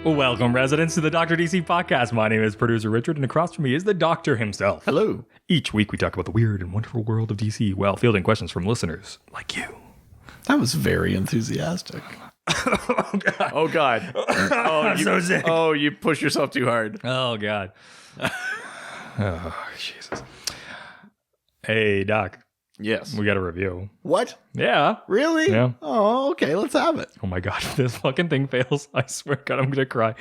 Welcome, residents, to the Dr. DC podcast. My name is producer Richard, and across from me is the doctor himself. Hello. Each week we talk about the weird and wonderful world of DC while fielding questions from listeners like you. That was very enthusiastic. Oh, God. Oh, I'm so sick. Oh, you push yourself too hard. Oh, God. Oh, Jesus. Hey, Doc. Yes. We got a review. What? Yeah. Really? Yeah. Oh, okay. Let's have it. Oh, my God. If this fucking thing fails, I swear to God, I'm going to cry.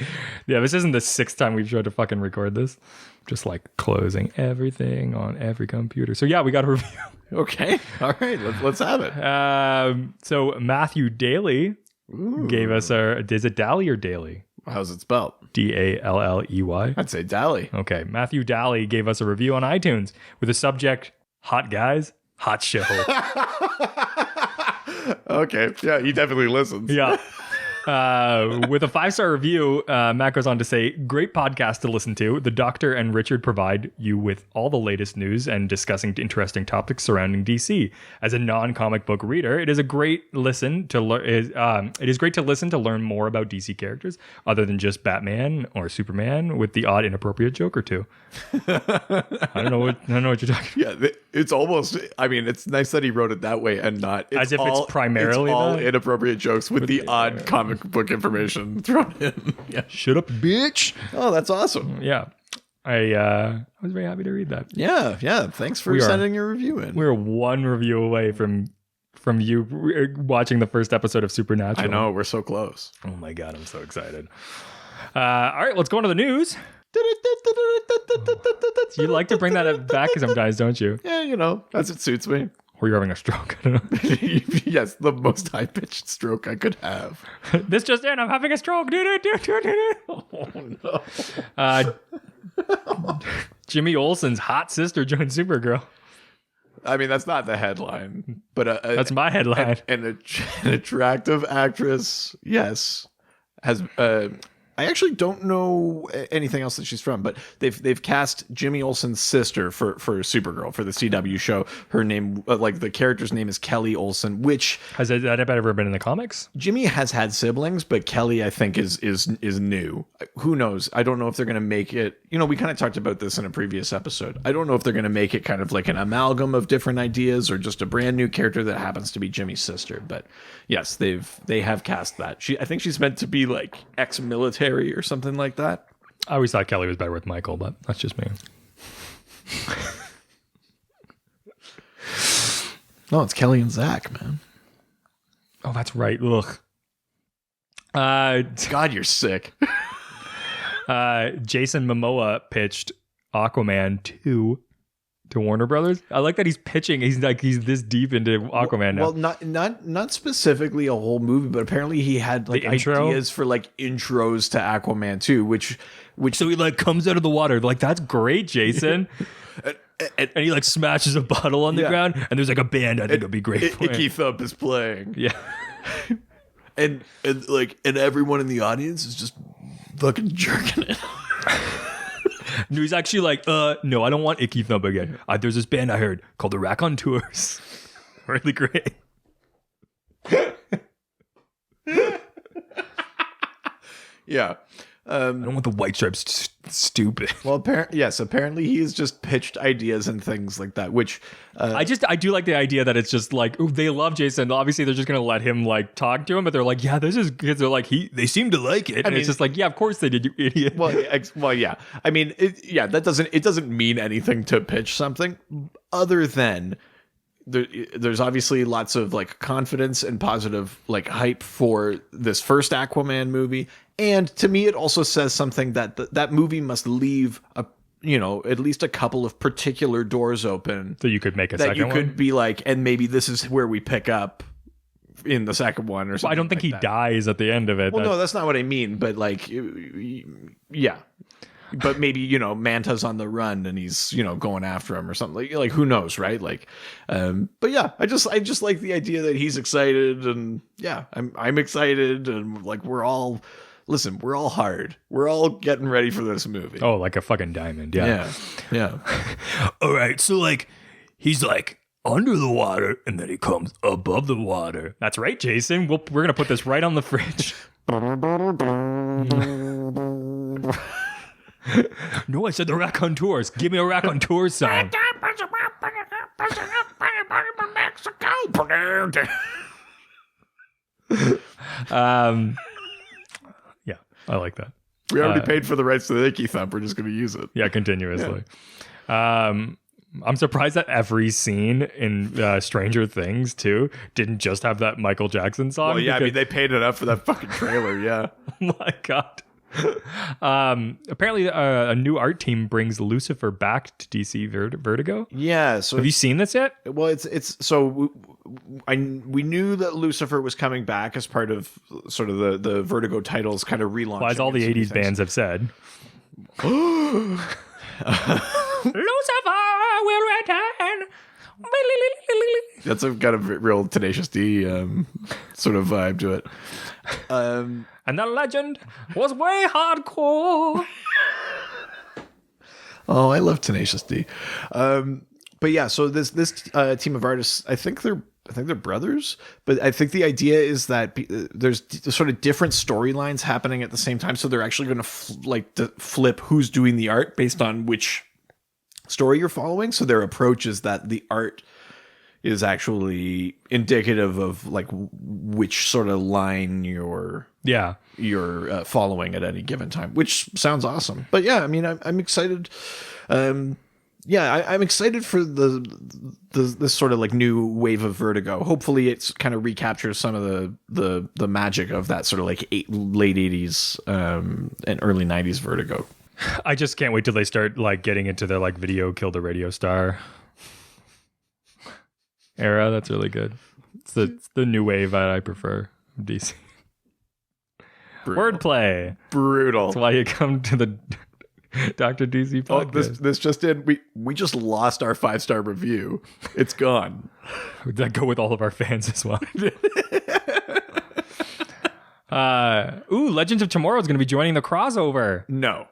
Yeah, this isn't the sixth time we've tried to fucking record this. Just like closing everything on every computer. So, yeah, we got a review. Okay. All right. Let's have it. So Matthew Daly gave us is it Daly or Daly? How's it spelled? Dalley. I'd say Dally. Okay. Matthew Daly gave us a review on iTunes with the subject, Hot Guys, Hot Show. Okay. Yeah, he definitely listens. Yeah. With a 5-star review, Matt goes on to say, great podcast to listen to. The Doctor and Richard provide you with all the latest news and discussing interesting topics surrounding DC. As a non-comic book reader, it is a great listen to it is great to listen to learn more about DC characters other than just Batman or Superman, with the odd inappropriate joke or two. I don't know what you're talking about. Yeah, it's almost, I mean, it's nice that he wrote it that way and not As if it's primarily it's all that? inappropriate jokes with the odd comic book information thrown in. Yeah. Shut up, bitch. Oh, that's awesome. Yeah. I was very happy to read that. Yeah. Thanks for sending your review in. We're one review away from you watching the first episode of Supernatural. I know, we're so close. Oh my God, I'm so excited. All right, let's go on to the news. You like to bring that back sometimes, don't you? Yeah, you know, as it suits me. Or you're having a stroke. I don't know. Yes, the most high-pitched stroke I could have. This just in, I'm having a stroke. Oh, no. Jimmy Olsen's hot sister joined Supergirl. I mean, that's not the headline, but that's my headline. An attractive actress, yes, has. I actually don't know anything else that she's from, but they've cast Jimmy Olsen's sister for Supergirl for the CW show. Her name, like the character's name, is Kelly Olsen. Which has that ever been in the comics? Jimmy has had siblings, but Kelly, I think, is new. Who knows? I don't know if they're going to make it. You know, we kind of talked about this in a previous episode. I don't know if they're going to make it kind of like an amalgam of different ideas or just a brand new character that happens to be Jimmy's sister. But yes, they have cast that. I think she's meant to be like ex-military or something like that. I always thought Kelly was better with Michael, but that's just me. No, it's Kelly and Zach, man. Oh, that's right. Ugh. God, you're sick. Jason Momoa pitched Aquaman 2 to Warner Brothers. I like that he's pitching. He's this deep into Aquaman now. Well, not specifically a whole movie, but apparently he had like ideas for like intros to Aquaman 2, which so he like comes out of the water. Like, that's great, Jason. and he like smashes a bottle on the ground, and there's like a band. I think it'd be great. Icky Thump is playing. Yeah. and everyone in the audience is just fucking jerking it. No, he's actually like, no, I don't want Icky Thump again. There's this band I heard called the Raconteurs. Really great. Yeah. I don't want the White Stripes. Stupid. Well, apparently he's just pitched ideas and things like that, which I do like the idea that it's just like, ooh, they love Jason. Obviously, they're just gonna let him like talk to him, but they're like, yeah, this is good. They're like, they seem to like it. It's just like, yeah, of course they did, you idiot. Well, yeah. I mean, that doesn't mean anything to pitch something other than there's obviously lots of like confidence and positive like hype for this first Aquaman movie. And to me, it also says something that that movie must leave at least a couple of particular doors open. So you could make a second one? That you could be like, and maybe this is where we pick up in the second one or something. Well, I don't think like he dies at the end of it. Well, no, that's not what I mean. But like, yeah. But maybe, Manta's on the run and he's, going after him or something. Like who knows, right? Like, but yeah, I just like the idea that he's excited, and yeah, I'm excited, and like we're all hard. We're all getting ready for this movie. Oh, like a fucking diamond. Yeah. All right. So like, he's like under the water and then he comes above the water. That's right, Jason. We're going to put this right on the fridge. No, I said the raconteurs. Give me a raconteur song. Yeah, I like that. We already paid for the rights to the Icky Thump. We're just going to use it. Yeah, continuously. I'm surprised that every scene in Stranger Things too didn't just have that Michael Jackson song. Well, yeah, I mean, they paid enough for that fucking trailer. Yeah. Oh my god. Apparently, a new art team brings Lucifer back to DC Vertigo. Yeah. So have you seen this yet? Well, it's so we knew that Lucifer was coming back as part of sort of the Vertigo titles kind of relaunching. Well, as all the 80s bands have said. Lucifer will return. That's got a real Tenacious D sort of vibe to it. And the legend was way hardcore. Oh, I love Tenacious D. But yeah, so this team of artists, I think they're brothers, but I think the idea is that there's sort of different storylines happening at the same time. So they're actually going to flip who's doing the art based on which story you're following. So their approach is that the art is actually indicative of like which sort of line you're following at any given time, which sounds awesome. But yeah, I mean, I'm excited. I'm excited for this sort of like new wave of Vertigo. Hopefully, it's kind of recaptures some of the magic of that sort of like late 80s and early 90s Vertigo. I just can't wait till they start like getting into the like video kill the radio star era. That's really good. It's the new wave that I prefer of DC. Wordplay. Brutal. That's why you come to the Dr. DC podcast. Oh, this just in. We just lost our 5-star review. It's gone. Would that go with all of our fans as well? Legends of Tomorrow is going to be joining the crossover. No.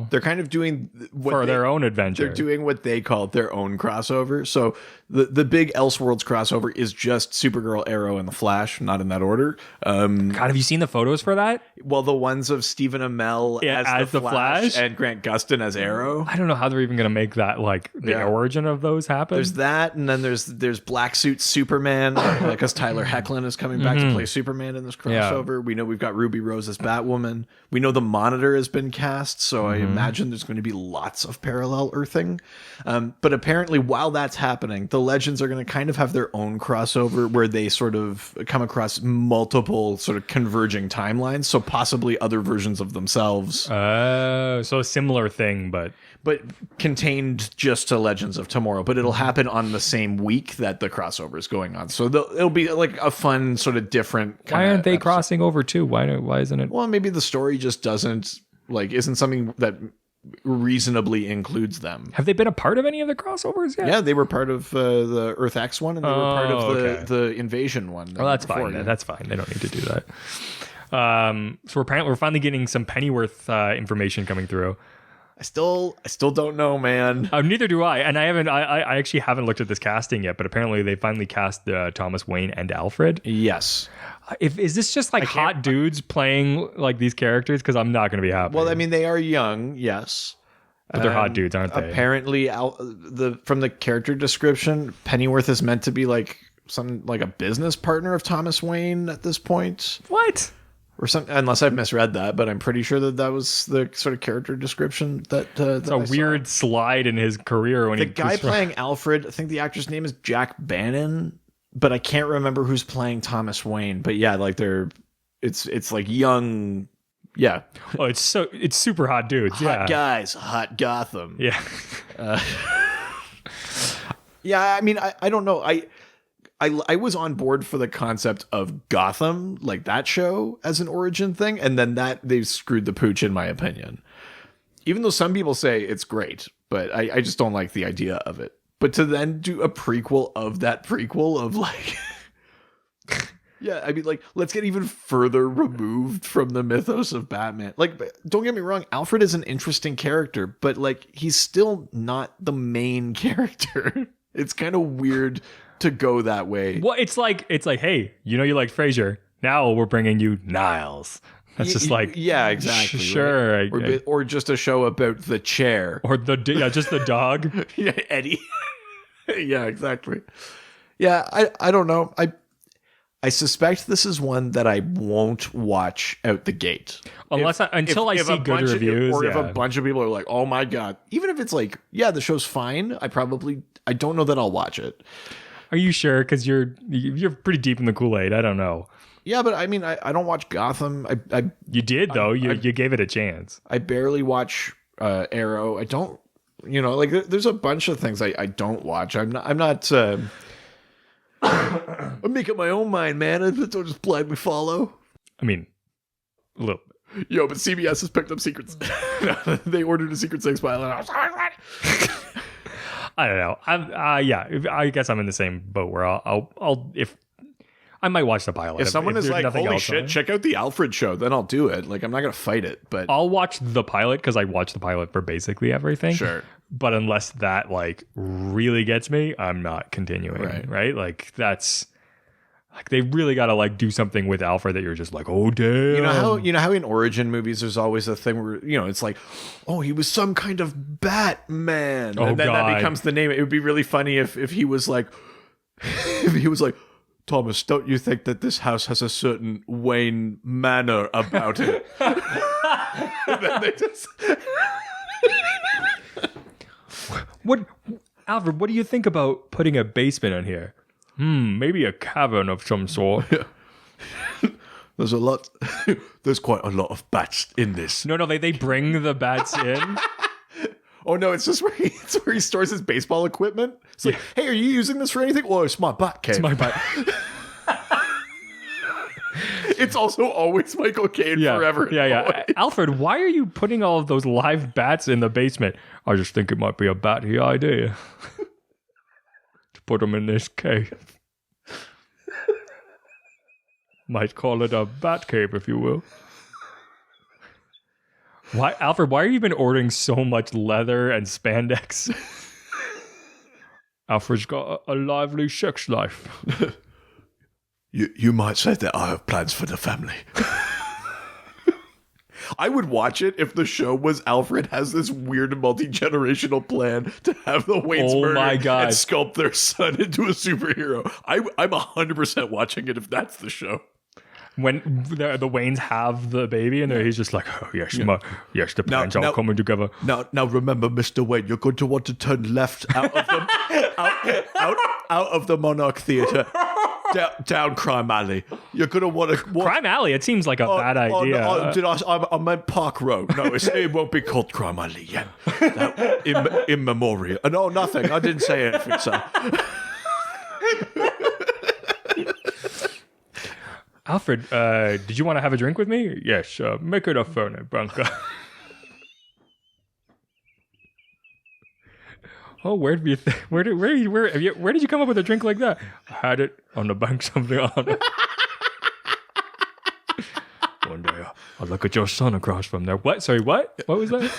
They're kind of doing their own adventure. They're doing what they call their own crossover. So the big Elseworlds crossover is just Supergirl, Arrow, and the Flash, not in that order. God, have you seen the photos for that? Well, the ones of Stephen Amell as the Flash and Grant Gustin as Arrow. I don't know how they're even going to make that like the origin of those happen. There's that, and then there's Black Suit Superman, because Tyler Hoechlin is coming back to play Superman in this crossover. Yeah. We know we've got Ruby Rose as Batwoman. We know the Monitor has been cast, so I imagine there's going to be lots of parallel earthing. But apparently, while that's happening, the Legends are going to kind of have their own crossover where they sort of come across multiple sort of converging timelines. So possibly other versions of themselves. So a similar thing, but contained just to Legends of Tomorrow. But it'll happen on the same week that the crossover is going on. So it'll be like a fun sort of different. Why aren't they crossing over too? Why isn't it? Well, maybe the story just isn't something that reasonably includes them. Have they been a part of any of the crossovers yet? Yeah, they were part of the Earth X one, and they were part of the Invasion one. Well, that's fine. That's fine. They don't need to do that. So we're finally getting some Pennyworth information coming through. I still don't know, man. Neither do I, and I actually haven't looked at this casting yet. But apparently, they finally cast Thomas Wayne and Alfred. Yes. Is this just like hot dudes playing like these characters? Because I'm not going to be happy. Well, I mean, they are young, yes, but they're hot dudes, aren't they? Apparently, from the character description, Pennyworth is meant to be like a business partner of Thomas Wayne at this point. What? Or something, unless I've misread that, but I'm pretty sure that was the sort of character description that. It's a weird slide in his career when the guy playing Alfred. I think the actor's name is Jack Bannon, but I can't remember who's playing Thomas Wayne. But yeah, like it's like young. Yeah. Oh, it's super hot dudes. Hot guys, hot Gotham. Yeah. Yeah, I mean, I don't know. I was on board for the concept of Gotham, like that show as an origin thing, and then they've screwed the pooch, in my opinion. Even though some people say it's great, but I just don't like the idea of it. But to then do a prequel of that prequel of like... Yeah, I mean, like, let's get even further removed from the mythos of Batman. Like, don't get me wrong, Alfred is an interesting character, but like, he's still not the main character. It's kind of weird to go that way. Well, it's like, hey, you liked Frasier. Now we're bringing you Niles. That's just like, yeah, exactly. Sure. Right? Or just a show about the chair. Or just the dog. Yeah, Eddie. Yeah, exactly. Yeah, I don't know. I suspect this is one that I won't watch out the gate. Until I see good reviews. Or if a bunch of people are like, oh my God. Even if it's like, yeah, the show's fine. I don't know that I'll watch it. Are you sure? Because you're pretty deep in the Kool-Aid. I don't know. Yeah, but I mean, I don't watch Gotham. You did, though. You gave it a chance. I barely watch Arrow. I don't, like there's a bunch of things I don't watch. I'm not I'm making my own mind, man. I don't just blindly follow. I mean, a little bit. Yo, but CBS has picked up Secrets. They ordered a Secret Six pilot. I don't know. I guess I'm in the same boat where I'll if I might watch the pilot. If someone is like, holy shit, check out the Alfred show, then I'll do it. Like, I'm not going to fight it, but I'll watch the pilot because I watch the pilot for basically everything. Sure. But unless that like really gets me, I'm not continuing. Right? Like that's like they really got to like do something with Alfred that you're just like, oh damn. You know how in origin movies there's always a thing where it's like, oh, he was some kind of Batman, and then that becomes the name. It would be really funny if he was like, Thomas, don't you think that this house has a certain Wayne manner about it? And then they just Alfred, what do you think about putting a basement in here? Maybe a cavern of some sort. There's quite a lot of bats in this. No, they bring the bats in. Oh no, it's just where he stores his baseball equipment. It's like, hey, are you using this for anything? Well, it's my bat cave. It's my bat. It's also always Michael Caine forever. Yeah. Alfred, why are you putting all of those live bats in the basement? I just think it might be a batty idea to put them in this cave. Might call it a bat cave, if you will. Why, Alfred? Why have you been ordering so much leather and spandex? Alfred's got a lively sex life. You might say that I have plans for the family. I would watch it if the show was Alfred has this weird multi-generational plan to have the Waynes murdered and sculpt their son into a superhero. I'm 100% watching it if that's the show. When the Waynes have the baby and he's just like, oh yes, the plans are coming together. Now remember, Mr. Wayne, you're going to want to turn left out of the Monarch Theatre. Down Crime Alley. You're going to want to... Crime Alley? It seems like a bad idea. I meant Park Road. No, it won't be called Crime Alley yet. In memoriam. No, nothing. I didn't say anything, sir. Alfred, did you want to have a drink with me? Yes, make it a Fernet Branca. Oh, where did you come up with a drink like that? I had it on the banks of the Honor. One day, I'll look at your son across from there. What? Sorry, what? What was that?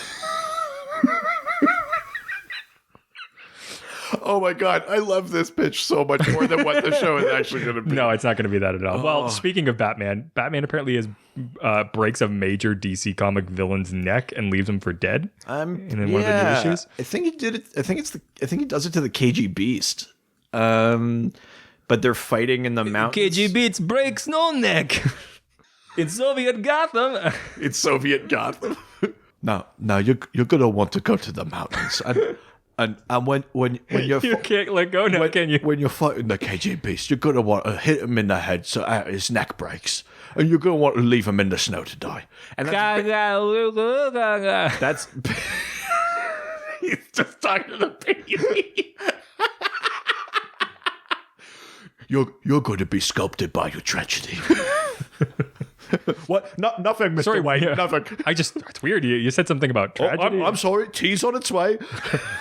Oh my God, I love this pitch so much more than what the show is actually going to be. No, it's not going to be that at all. Oh. Well, speaking of Batman apparently breaks a major DC comic villain's neck and leaves him for dead. In one of the new issues. I think he did it. I think he does it to the KG Beast. But they're fighting in the mountains. KG Beast breaks no neck. It's Soviet Gotham. It's Soviet Gotham. Now you're gonna want to go to the mountains and when you're you can't let go now, can you? When you're fighting the KG Beast, you're gonna want to hit him in the head so his neck breaks, and you're gonna want to leave him in the snow to die. And that's he's just talking to the baby. You're going to be sculpted by your tragedy. What? Nothing, Mr. Sorry, Wayne. yeah. Nothing. It's weird. You said something about tragedy. I'm sorry. Tea's on its way.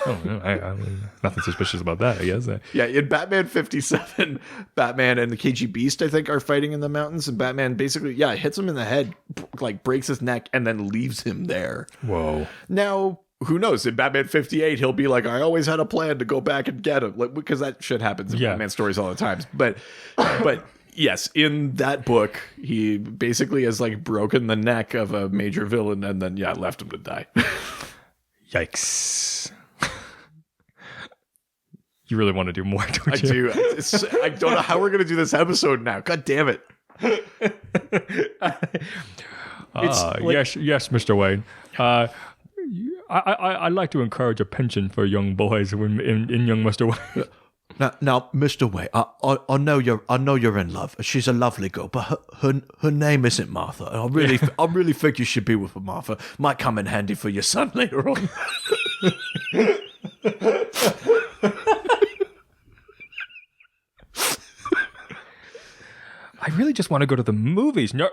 I mean, nothing suspicious about that, I guess. Yeah, in Batman 57, Batman and the KG Beast, I think, are fighting in the mountains, and Batman basically, hits him in the head, like breaks his neck, and then leaves him there. Whoa. Now, who knows? In Batman 58, he'll be like, I always had a plan to go back and get him, like, because that shit happens in Batman stories all the time. But Yes, in that book, he basically has like broken the neck of a major villain and then left him to die. Yikes. You really want to do more, don't I you? do. I don't know how we're going to do this episode now. God damn it. Yes, Mr. Wayne. I'd like to encourage a pension for young boys in young Mr. Wayne. Now, Mr. Wayne, I know you're in love. She's a lovely girl, but her name isn't Martha. And I really think you should be with her, Martha. Might come in handy for your son later on. I really just want to go to the movies. No.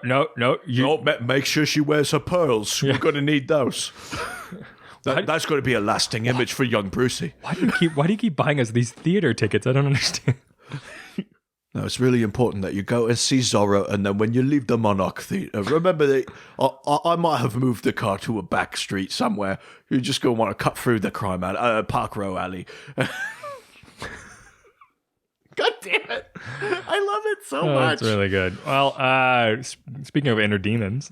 Make sure she wears her pearls. We're going to need those. That's going to be a lasting image for young Brucey. Why do you keep buying us these theater tickets? I don't understand. No, it's really important that you go and see Zorro, and then when you leave the Monarch Theatre, remember that I might have moved the car to a back street somewhere. You're just going to want to cut through the crime alley, Park Row alley. God damn it. I love it so much. That's really good. Well, speaking of inner demons.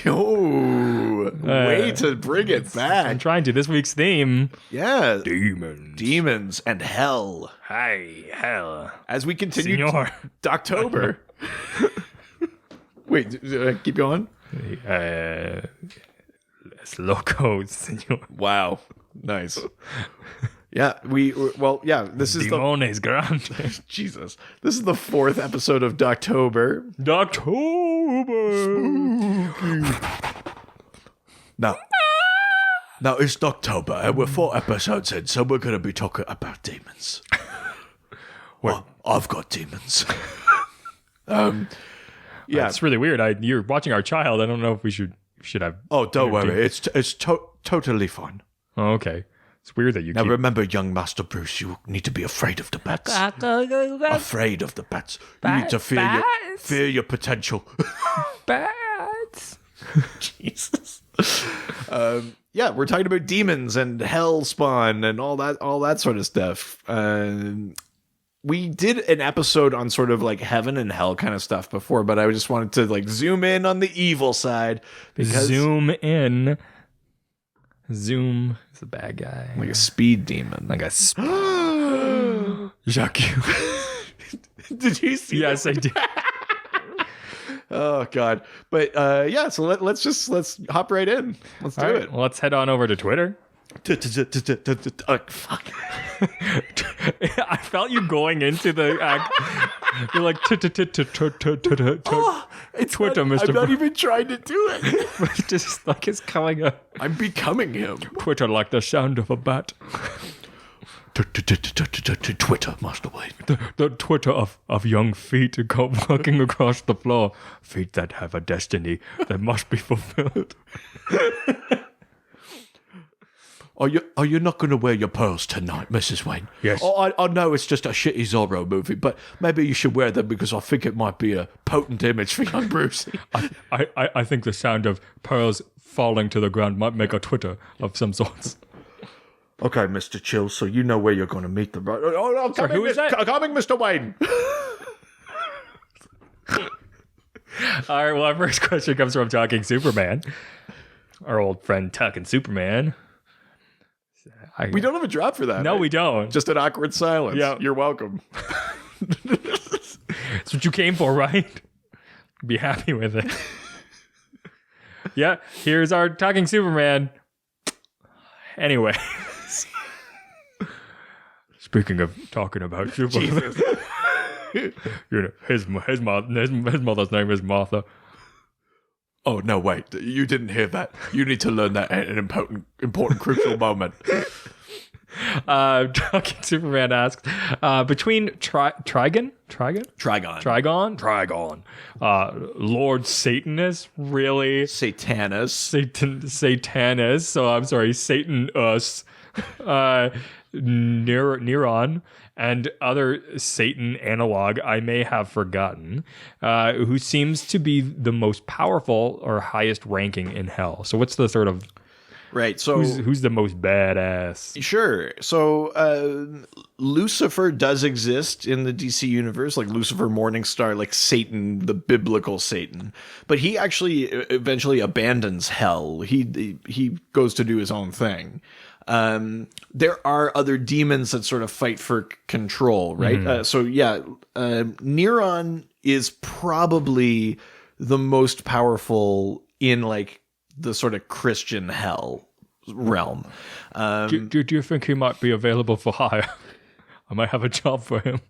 Way to bring it back. I'm trying to. This week's theme. Yeah. Demons. Demons and hell. Hi, hell. As we continue Senor. October. Wait, keep going? Es loco, senor. Wow. Nice. Yeah, this is Demones grande. Jesus. This is the 4th episode of Doctober. Now it's October, and we're 4 episodes in, so we're going to be talking about demons. Well, I've got demons. It's really weird. You're watching our child. I don't know if we should have. Oh, don't worry. It's totally fine. Oh, okay. It's weird that you Now remember, young Master Bruce, you need to be afraid of the bats. Afraid of the bats. You need to fear your potential. Bats. Jesus. We're talking about demons and hell spawn and all that sort of stuff. We did an episode on sort of like heaven and hell kind of stuff before, but I just wanted to like zoom in on the evil side. Zoom in. Zoom is a bad guy. Like a speed demon. Like a Jacques. Did you see Yes, I did. Oh God. But so let's hop right in. Let's do it. Well, let's head on over to Twitter. Fuck. I felt you going into the act. You're like it's Twitter, Mr. I'm not even trying to do it. It's just like it's coming up. I'm becoming him. Twitter like the sound of a bat. Twitter, Master Wayne. The Twitter of young feet walking across the floor. Feet that have a destiny that must be fulfilled. Are you not going to wear your pearls tonight, Mrs. Wayne? Yes. Oh, I know it's just a shitty Zorro movie, but maybe you should wear them because I think it might be a potent image for young Bruce. I think the sound of pearls falling to the ground might make a Twitter of some sorts. Okay, Mr. Chill, so you know where you're going to meet them, right? Oh, Sorry, who is that? Coming, Mr. Wayne. All right, well, our first question comes from Talking Superman. Our old friend Talking Superman. We don't have a drop for that. No, right? we don't. Just an awkward silence. Yeah. You're welcome. That's what you came for, right? Be happy with it. Yeah, here's our Talking Superman. Anyway. Speaking of talking about Superman. His mother's name is Martha. Oh, no, wait. You didn't hear that. You need to learn that at an important crucial moment. Talking Superman asks, between Trigon, Lord Satanus, really? Satanus. So I'm sorry, Satanus, Neuron, and other Satan analog I may have forgotten, who seems to be the most powerful or highest ranking in hell. So what's the sort of Right. So Who's the most badass? sure. So Lucifer does exist in the DC universe, like Lucifer Morningstar, like Satan, the biblical Satan. But he actually eventually abandons hell. He goes to do his own thing. There are other demons that sort of fight for control, right? Neron is probably the most powerful in like the sort of Christian hell realm. Do you think he might be available for hire? I might have a job for him.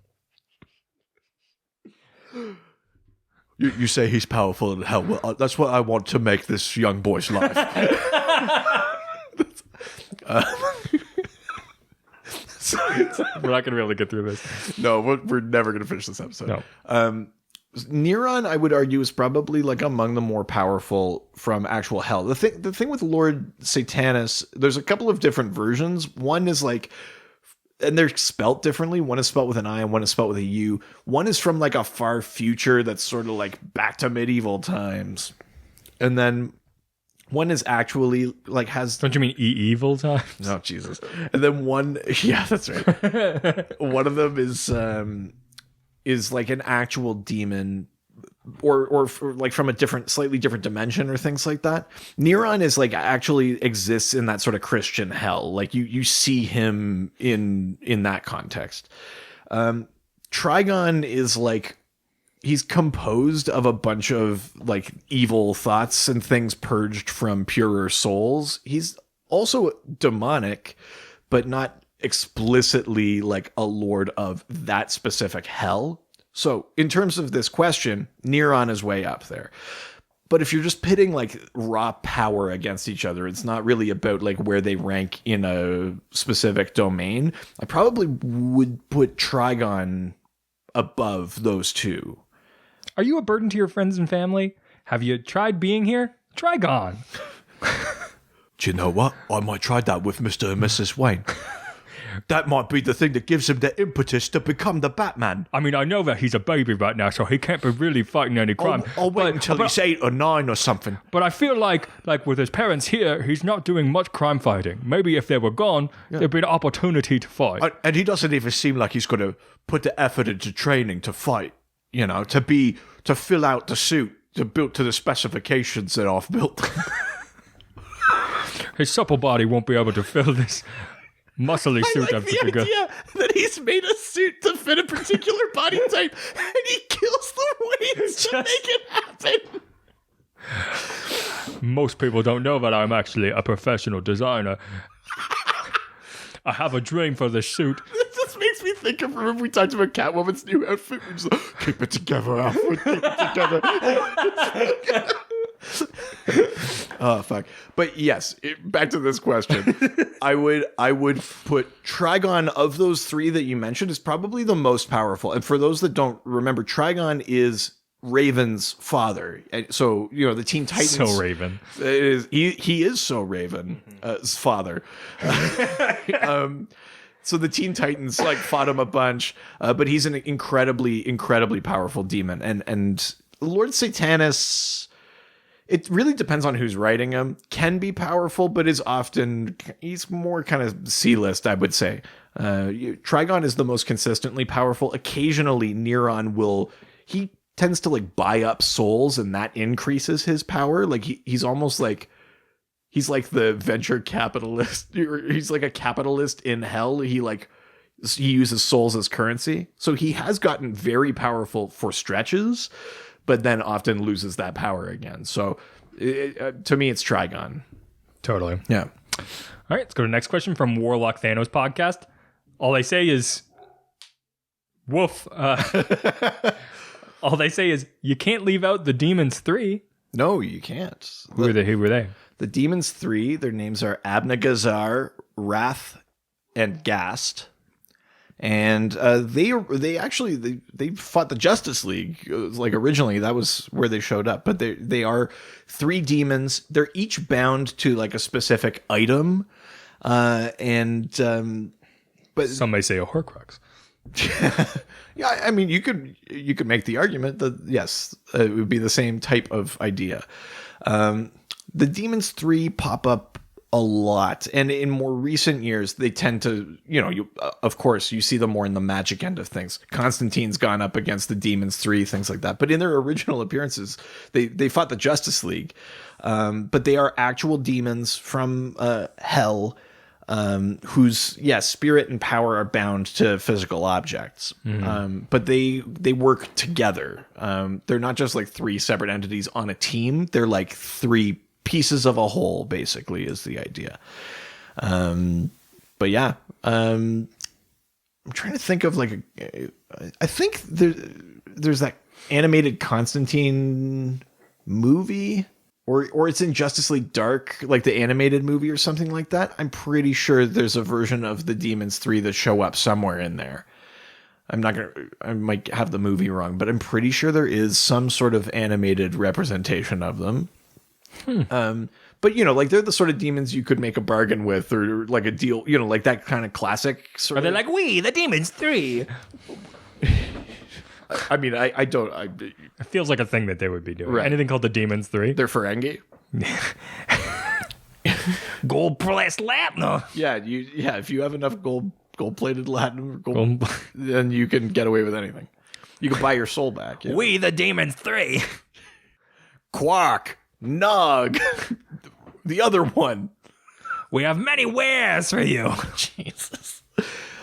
You say he's powerful in hell. Well, that's what I want to make this young boy's life. We're not going to be able to get through this. No, we're never going to finish this episode. No. Neron, I would argue, is probably like among the more powerful from actual hell. The thing with Lord Satanus, there's a couple of different versions. One is like, and they're spelt differently. One is spelt with an I and one is spelt with a U. One is from like a far future that's sort of like back to medieval times. And then one is actually like has... Don't you mean evil times? Oh, Jesus. And then one... Yeah, that's right. One of them is like an actual demon or like from a slightly different dimension or things like that. Neron is like actually exists in that sort of Christian hell. Like you see him in that context. Trigon is like, he's composed of a bunch of like evil thoughts and things purged from purer souls. He's also demonic, but not explicitly like a lord of that specific hell. So in terms of this question, Neron is way up there. But if you're just pitting like raw power against each other, it's not really about like where they rank in a specific domain. I probably would put Trigon above those two. Are you a burden to your friends and family? Have you tried being here? Trigon. Do you know what? I might try that with Mr. and Mrs. Wayne. That might be the thing that gives him the impetus to become the Batman. I mean, I know that he's a baby right now, so he can't be really fighting any crime. I'll wait until he's 8 or 9 or something. But I feel like with his parents here, he's not doing much crime fighting. Maybe if they were gone, there'd be an opportunity to fight. And he doesn't even seem like he's going to put the effort into training to fight. You know, to fill out the suit, built to the specifications that I've built. His supple body won't be able to fill this muscly suit I've put together. idea that he's made a suit to fit a particular body type and he kills the ways to make it happen. Most people don't know that I'm actually a professional designer. I have a dream for this suit. This just makes me think of, remember we talked about Catwoman's new outfit? We're just like, keep it together, Alfred, keep it together. Oh, fuck. But yes, back to this question. I would put Trigon, of those three that you mentioned, is probably the most powerful. And for those that don't remember, Trigon is Raven's father. And so, you know, the Teen Titans. So Raven. He is so Raven, his father. So the Teen Titans like fought him a bunch, but he's an incredibly, incredibly powerful demon. And Lord Satanus, it really depends on who's writing him, can be powerful, but he's more kind of C-list, I would say. Trigon is the most consistently powerful. Occasionally, Neron he tends to like buy up souls, and that increases his power. Like he's almost like, he's like the venture capitalist. He's like a capitalist in hell. He uses souls as currency. So he has gotten very powerful for stretches, but then often loses that power again. So to me, it's Trigon. Totally. Yeah. All right, let's go to the next question from Warlock Thanos podcast. All they say is, woof. All they say is, you can't leave out the Demons 3. No, you can't. Who were they? The Demons 3, their names are Abnegazar, Wrath, and Gast. And they fought the Justice League. Like originally, that was where they showed up. But they are three demons. They're each bound to like a specific item, but Some may say a Horcrux. Yeah, I mean, you could make the argument that yes, it would be the same type of idea. The Demons 3 pop up a lot. And in more recent years, they tend to, of course, you see them more in the magic end of things. Constantine's gone up against the Demons 3, things like that. But in their original appearances, they fought the Justice League. But they are actual demons from hell, whose spirit and power are bound to physical objects. But they work together. They're not just like 3 separate entities on a team. They're like 3 pieces of a whole, basically, is the idea. But yeah, I'm trying to think of I think there's that animated Constantine movie, or it's in Justice League Dark, like the animated movie or something like that. I'm pretty sure there's a version of the Demons 3 that show up somewhere in there. I might have the movie wrong, but I'm pretty sure there is some sort of animated representation of them. But they're the sort of demons you could make a bargain with, or like a deal, like that kind of classic sort Are they like, we, the Demons 3? I mean, I don't. It feels like a thing that they would be doing. Right. Anything called the Demons 3? They're Ferengi. Gold-pressed Latinum. Yeah. If you have enough gold-plated Latinum, then you can get away with anything. You can buy your soul back. Yeah. We, the Demons 3. Quark. Nog. The other one. We have many wares for you. Jesus.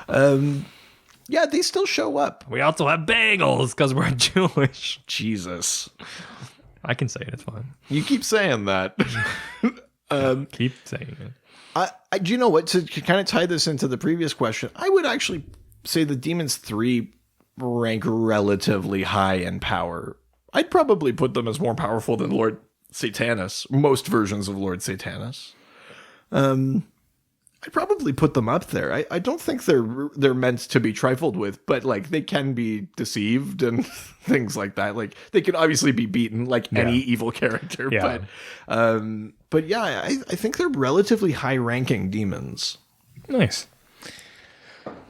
Yeah, they still show up. We also have bagels because we're Jewish. Jesus. I can say it. It's fine. You keep saying that. Keep saying it. Do you know what? To kind of tie this into the previous question, I would actually say the Demons 3 rank relatively high in power. I'd probably put them as more powerful than Lord Satanus, most versions of Lord Satanus. I'd probably put them up there. I don't think they're meant to be trifled with, but like they can be deceived and things like that. Like they can obviously be beaten like any evil character, but yeah, I think they're relatively high-ranking demons. Nice.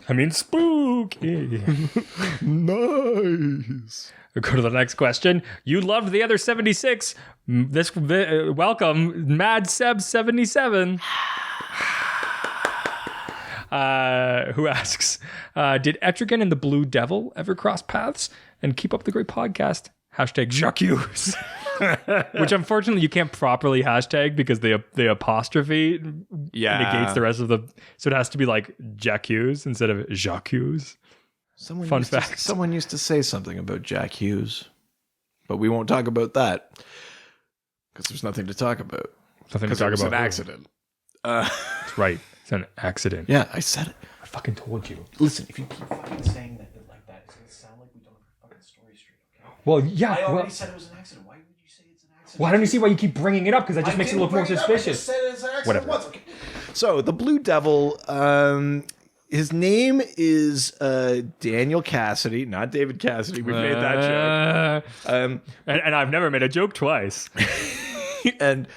I mean, spooky. Nice. We'll go to the next question. You loved the other 76. Welcome, Mad Seb 77. Who asks, did Etrigan and the Blue Devil ever cross paths? And keep up the great podcast. Hashtag Jacques. Which unfortunately you can't properly hashtag because the apostrophe negates the rest of the... So it has to be like Jacques instead of Jacques. Fun fact. Someone used to say something about Jack Hughes, but we won't talk about that because there's nothing to talk about. Nothing to talk about. It's an accident. That's right. It's an accident. Yeah, I said it. I fucking told you. Listen, if you keep fucking saying that like that, it's going to sound like we don't have a fucking story straight, okay? Well, yeah. I already said it was an accident. Why would you say it's an accident? Why don't you see why you keep bringing it up? Because that just makes it look more suspicious. I just said it's an accident. Whatever. Once. Okay. So, the Blue Devil, his name is Daniel Cassidy, not David Cassidy. We've made that joke. And I've never made a joke twice. And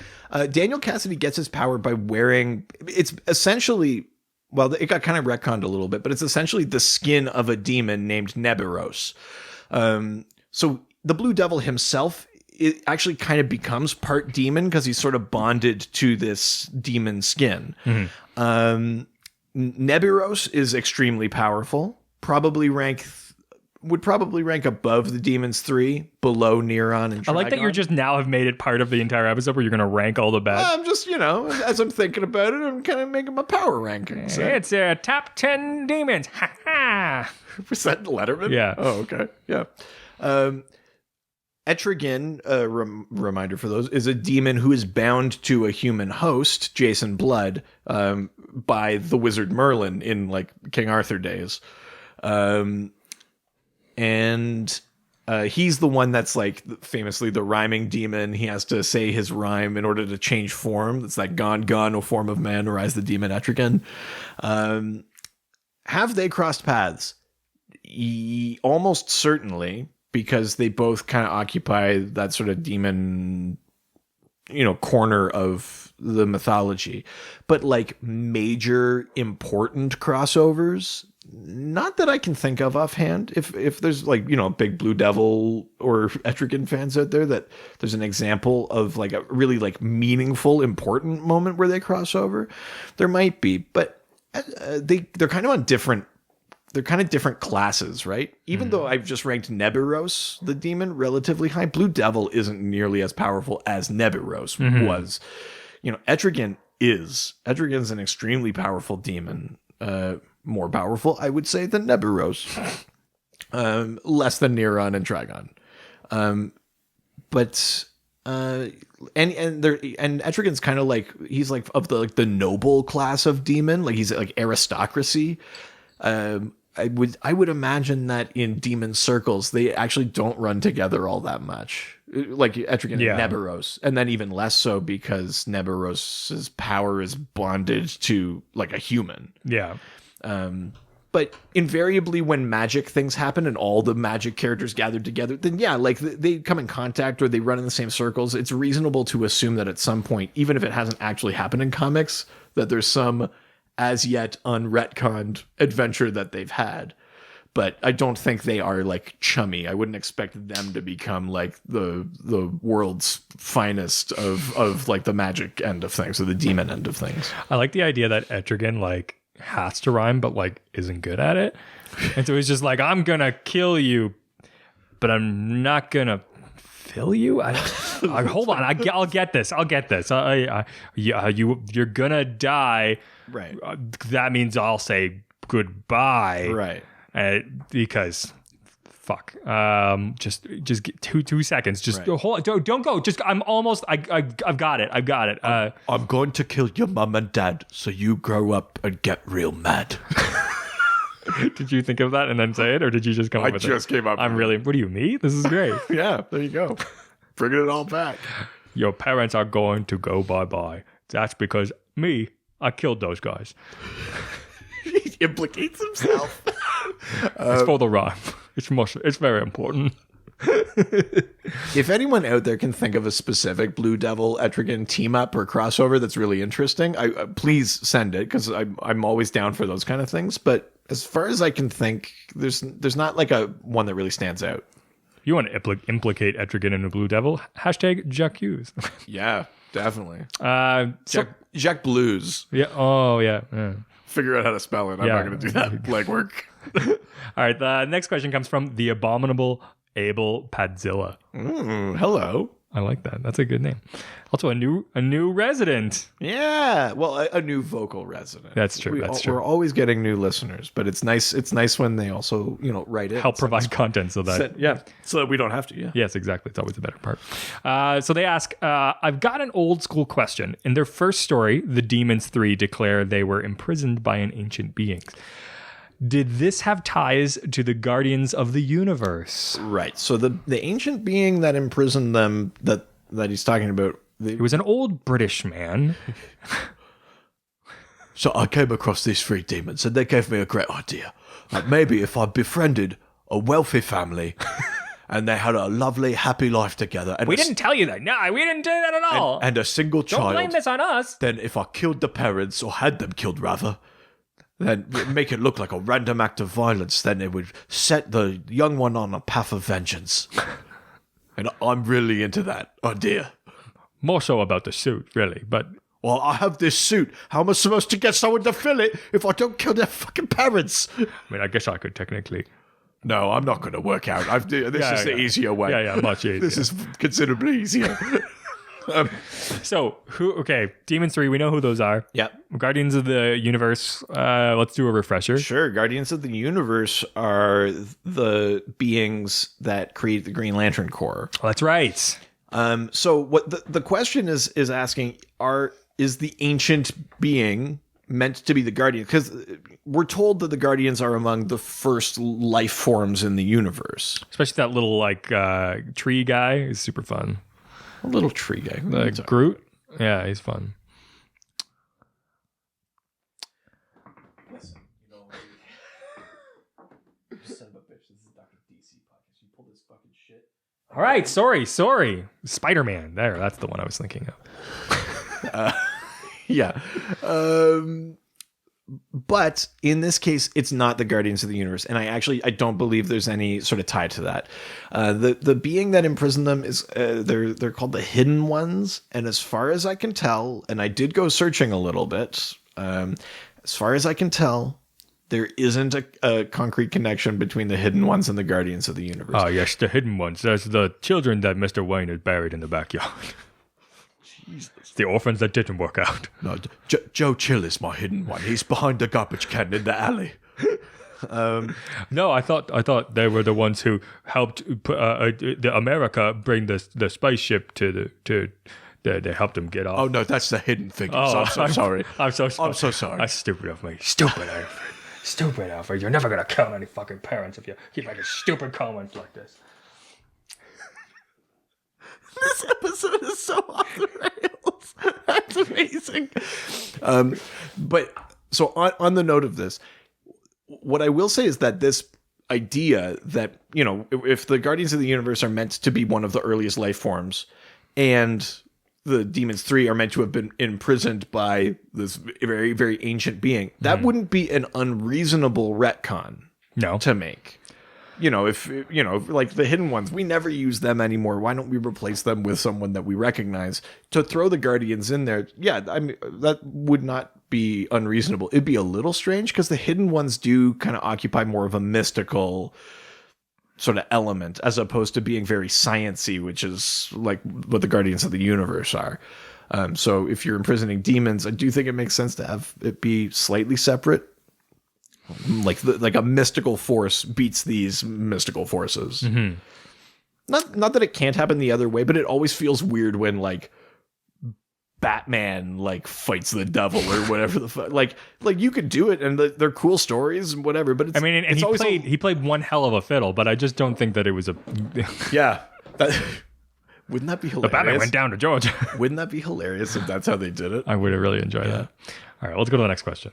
Daniel Cassidy gets his power by wearing... It's essentially... Well, it got kind of retconned a little bit, but it's essentially the skin of a demon named Nebiros. So the Blue Devil himself, it actually kind of becomes part demon because he's sort of bonded to this demon skin. Mm-hmm. Nebiros is extremely powerful. Would probably rank above the Demons 3, below Neron and Trigon. I like that you just now have made it part of the entire episode where you're going to rank all the bad. I'm just, as I'm thinking about it, I'm kind of making my power rankings. So. It's top 10 demons. Ha ha. Was that Letterman? Yeah. Oh, okay. Yeah. Etrigan, reminder for those, is a demon who is bound to a human host, Jason Blood, by the wizard Merlin in like King Arthur days. And he's the one that's like famously the rhyming demon. He has to say his rhyme in order to change form. It's like gone, no form of man, arise the demon Etrigan. Have they crossed paths? Almost certainly, because they both kind of occupy that sort of demon corner of the mythology. But like major important crossovers, not that I can think of offhand. If there's like, big Blue Devil or Etrigan fans out there, that there's an example of like a really like meaningful, important moment where they cross over, there might be. But they're kind of on different. They're kind of different classes, right? Even though I've just ranked Neburos, the demon, relatively high, Blue Devil isn't nearly as powerful as Neburos was. Etrigan is. Etrigan's an extremely powerful demon. More powerful, I would say, than Neburos. Less than Neron and Trigon. But Etrigan's kind of like, he's like of the noble class of demon, like he's like aristocracy. I would imagine that in demon circles they actually don't run together all that much, like Etrigan and Neburos, and then even less so because Neburos's power is bonded to like a human. Yeah. But invariably, when magic things happen and all the magic characters gathered together, then like they come in contact or they run in the same circles. It's reasonable to assume that at some point, even if it hasn't actually happened in comics, that there's some as yet unretconned adventure that they've had. But I don't think they are like chummy. I wouldn't expect them to become like the world's finest of like the magic end of things or the demon end of things. I like the idea that Etrigan like has to rhyme, but like isn't good at it. And so he's just like, I'm gonna kill you, but I'm not gonna fill you. Hold on, I'll get this. You're gonna die. Right. That means I'll say goodbye. Right. Because fuck. Just get 2 seconds. Just Right. hold on. Don't go. Just I've got it. I'm going to kill your mum and dad so you grow up and get real mad. Did you think of that and then say it, or did you just come up with it? I just came up. What do you mean? This is great. Yeah, there you go. Bringing it all back. Your parents are going to go bye-bye. That's because I killed those guys. He implicates himself. It's for the rhyme. It's very important. If anyone out there can think of a specific Blue Devil Etrigan team up or crossover that's really interesting, please send it, because I'm always down for those kind of things. But as far as I can think, there's not like a one that really stands out. You want to implicate Etrigan in a Blue Devil? # Jacques Hughes. Yeah, definitely. Jack Blues. Yeah. Oh, yeah. Figure out how to spell it. I'm not going to do that legwork. All right. The next question comes from the abominable Abel Padzilla. Hello. I like that. That's a good name. Also, a new resident. Yeah, well, a new vocal resident. That's true. We're always getting new listeners, but it's nice. It's nice when they also write it, help provide content, so that so that we don't have to. Yeah. Yes, exactly. It's always the better part. So they ask, I've got an old school question. In their first story, the Demons 3 declare they were imprisoned by an ancient being. Did this have ties to the Guardians of the Universe? Right. So the ancient being that imprisoned them, that he's talking about, it was an old British man. So I came across these 3 demons, and they gave me a great idea. Like maybe if I befriended a wealthy family, and they had a lovely, happy life together. And we didn't tell you that. No, we didn't do that at all. And a single child. Don't blame this on us. Then if I killed the parents, or had them killed rather, then make it look like a random act of violence, then it would set the young one on a path of vengeance. And I'm really into that idea. More so about the suit, really, but... Well, I have this suit. How am I supposed to get someone to fill it if I don't kill their fucking parents? I mean, I guess I could technically... No, I'm not going to work out. This is the easier way. Yeah, much easier. This is considerably easier. Demons 3, we know who those are. Yep. Guardians of the Universe, let's do a refresher. Sure. Guardians of the Universe are the beings that create the Green Lantern Corps. Oh, that's right. So what the question is asking is the ancient being meant to be the Guardian? Because we're told that the Guardians are among the first life forms in the universe. Especially that little tree guy is super fun. A little tree guy. Groot? Yeah, he's fun. Listen, son of a bitch, this is Dr. DC podcast. You pull this fucking shit, All right, sorry. Spider-Man. That's the one I was thinking of. Yeah. But in this case, it's not the Guardians of the Universe, and I don't believe there's any sort of tie to that. The being that imprisoned them is they're called the Hidden Ones, and as far as I can tell, and I did go searching a little bit, as far as I can tell, there isn't a concrete connection between the Hidden Ones and the Guardians of the Universe. Oh yes, the Hidden Ones. There's the children that Mr. Wayne had buried in the backyard. Jesus. The orphans that didn't work out. No, Joe Chill is my hidden one. He's behind the garbage can in the alley. No, I thought they were the ones who helped the America bring the spaceship to they helped them get off. Oh no, that's the hidden figures. Oh, I'm so sorry. I'm so sorry. I'm so sorry. That's stupid of me. Stupid, Alfred. Stupid, Alfred. You're never gonna kill any fucking parents if you keep making stupid comments like this. This episode is so off the rails. That's amazing. But so on the note of this, what I will say is that this idea that, you know, if the Guardians of the Universe are meant to be one of the earliest life forms, and the Demons 3 are meant to have been imprisoned by this very, very ancient being, that wouldn't be an unreasonable retcon to make. You know, if, you know, like the Hidden Ones, we never use them anymore. Why don't we replace them with someone that we recognize? To throw the Guardians in there, yeah, I mean, that would not be unreasonable. It'd be a little strange because the Hidden Ones do kind of occupy more of a mystical sort of element as opposed to being very science-y, which is like what the Guardians of the Universe are. So if you're imprisoning demons, I do think it makes sense to have it be slightly separate. Like a mystical force beats these mystical forces. Mm-hmm. Not that it can't happen the other way, but it always feels weird when like Batman like fights the devil or whatever the fuck. Like you could do it, and they're cool stories and whatever. But it's, I mean, and he played one hell of a fiddle, but I just don't think that it was a. Yeah. Wouldn't that be hilarious? The Batman went down to Georgia. Wouldn't that be hilarious if that's how they did it? I would have really enjoyed that. All right, let's go to the next question.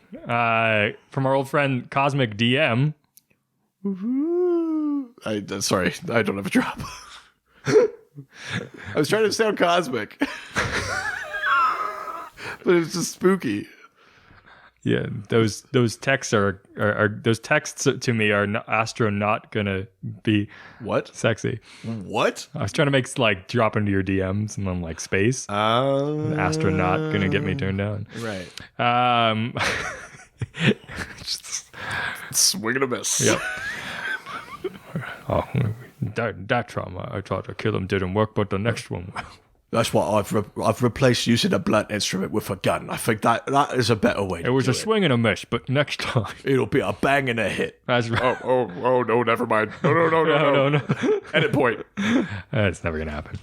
From our old friend Cosmic DM. Sorry, I don't have a drop. I was trying to sound cosmic. But it's just spooky. Yeah, those texts are those texts to me are not gonna be what sexy. What? I was trying to make like drop into your DMs and then like space. Astronaut gonna get me turned down. Right. Swing and a miss. Yep. Oh, that trauma I tried to kill him didn't work, but the next one will. That's what I've replaced using a blunt instrument with a gun. I think that is a better way. It was a swing and a miss, but next time it'll be a bang and a hit. That's right. Oh no, never mind. No. Edit point. It's never gonna happen.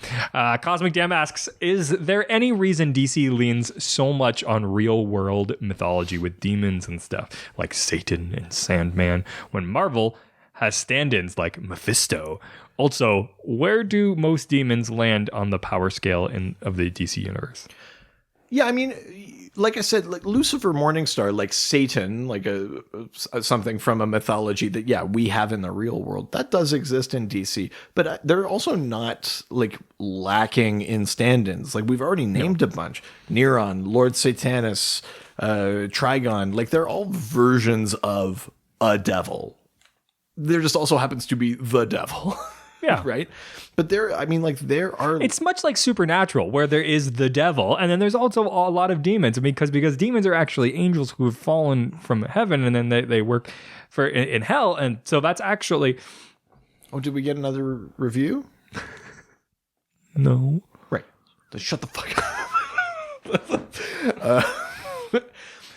Cosmic Dam asks: is there any reason DC leans so much on real world mythology with demons and stuff like Satan and Sandman when Marvel has stand-ins like Mephisto? Also, where do most demons land on the power scale of the DC universe? Yeah, I mean, like I said, like Lucifer Morningstar, like Satan, like something from a mythology that, we have in the real world. That does exist in DC, but they're also not like lacking in stand-ins. Like we've already named a bunch. Neron, Lord Satanus, Trigon, like they're all versions of a devil. There just also happens to be the devil. Yeah. Right. But there are. It's much like Supernatural, where there is the devil, and then there's also a lot of demons. I mean, because demons are actually angels who have fallen from heaven, and then they work in hell, and so that's actually. Oh, did we get another review? No. Right. Then shut the fuck up.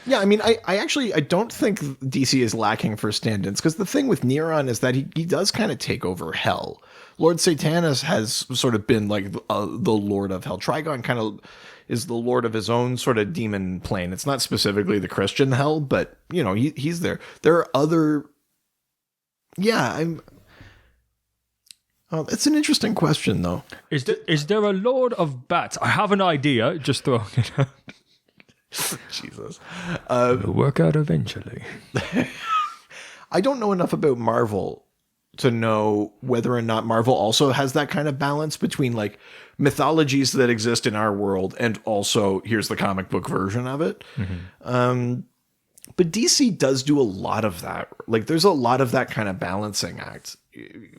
Yeah, I mean, I don't think DC is lacking for stand-ins, because the thing with Neron is that he does kind of take over hell. Lord Satanus has sort of been like the Lord of Hell. Trigon kind of is the Lord of his own sort of demon plane. It's not specifically the Christian hell, but, you know, he's there. There are other... Yeah, it's an interesting question, though. Is there a Lord of Bats? I have an idea. Just throwing it out. Jesus. It'll work out eventually. I don't know enough about Marvel to know whether or not Marvel also has that kind of balance between like mythologies that exist in our world and also here's the comic book version of it. But DC does do a lot of that. Like there's a lot of that kind of balancing act.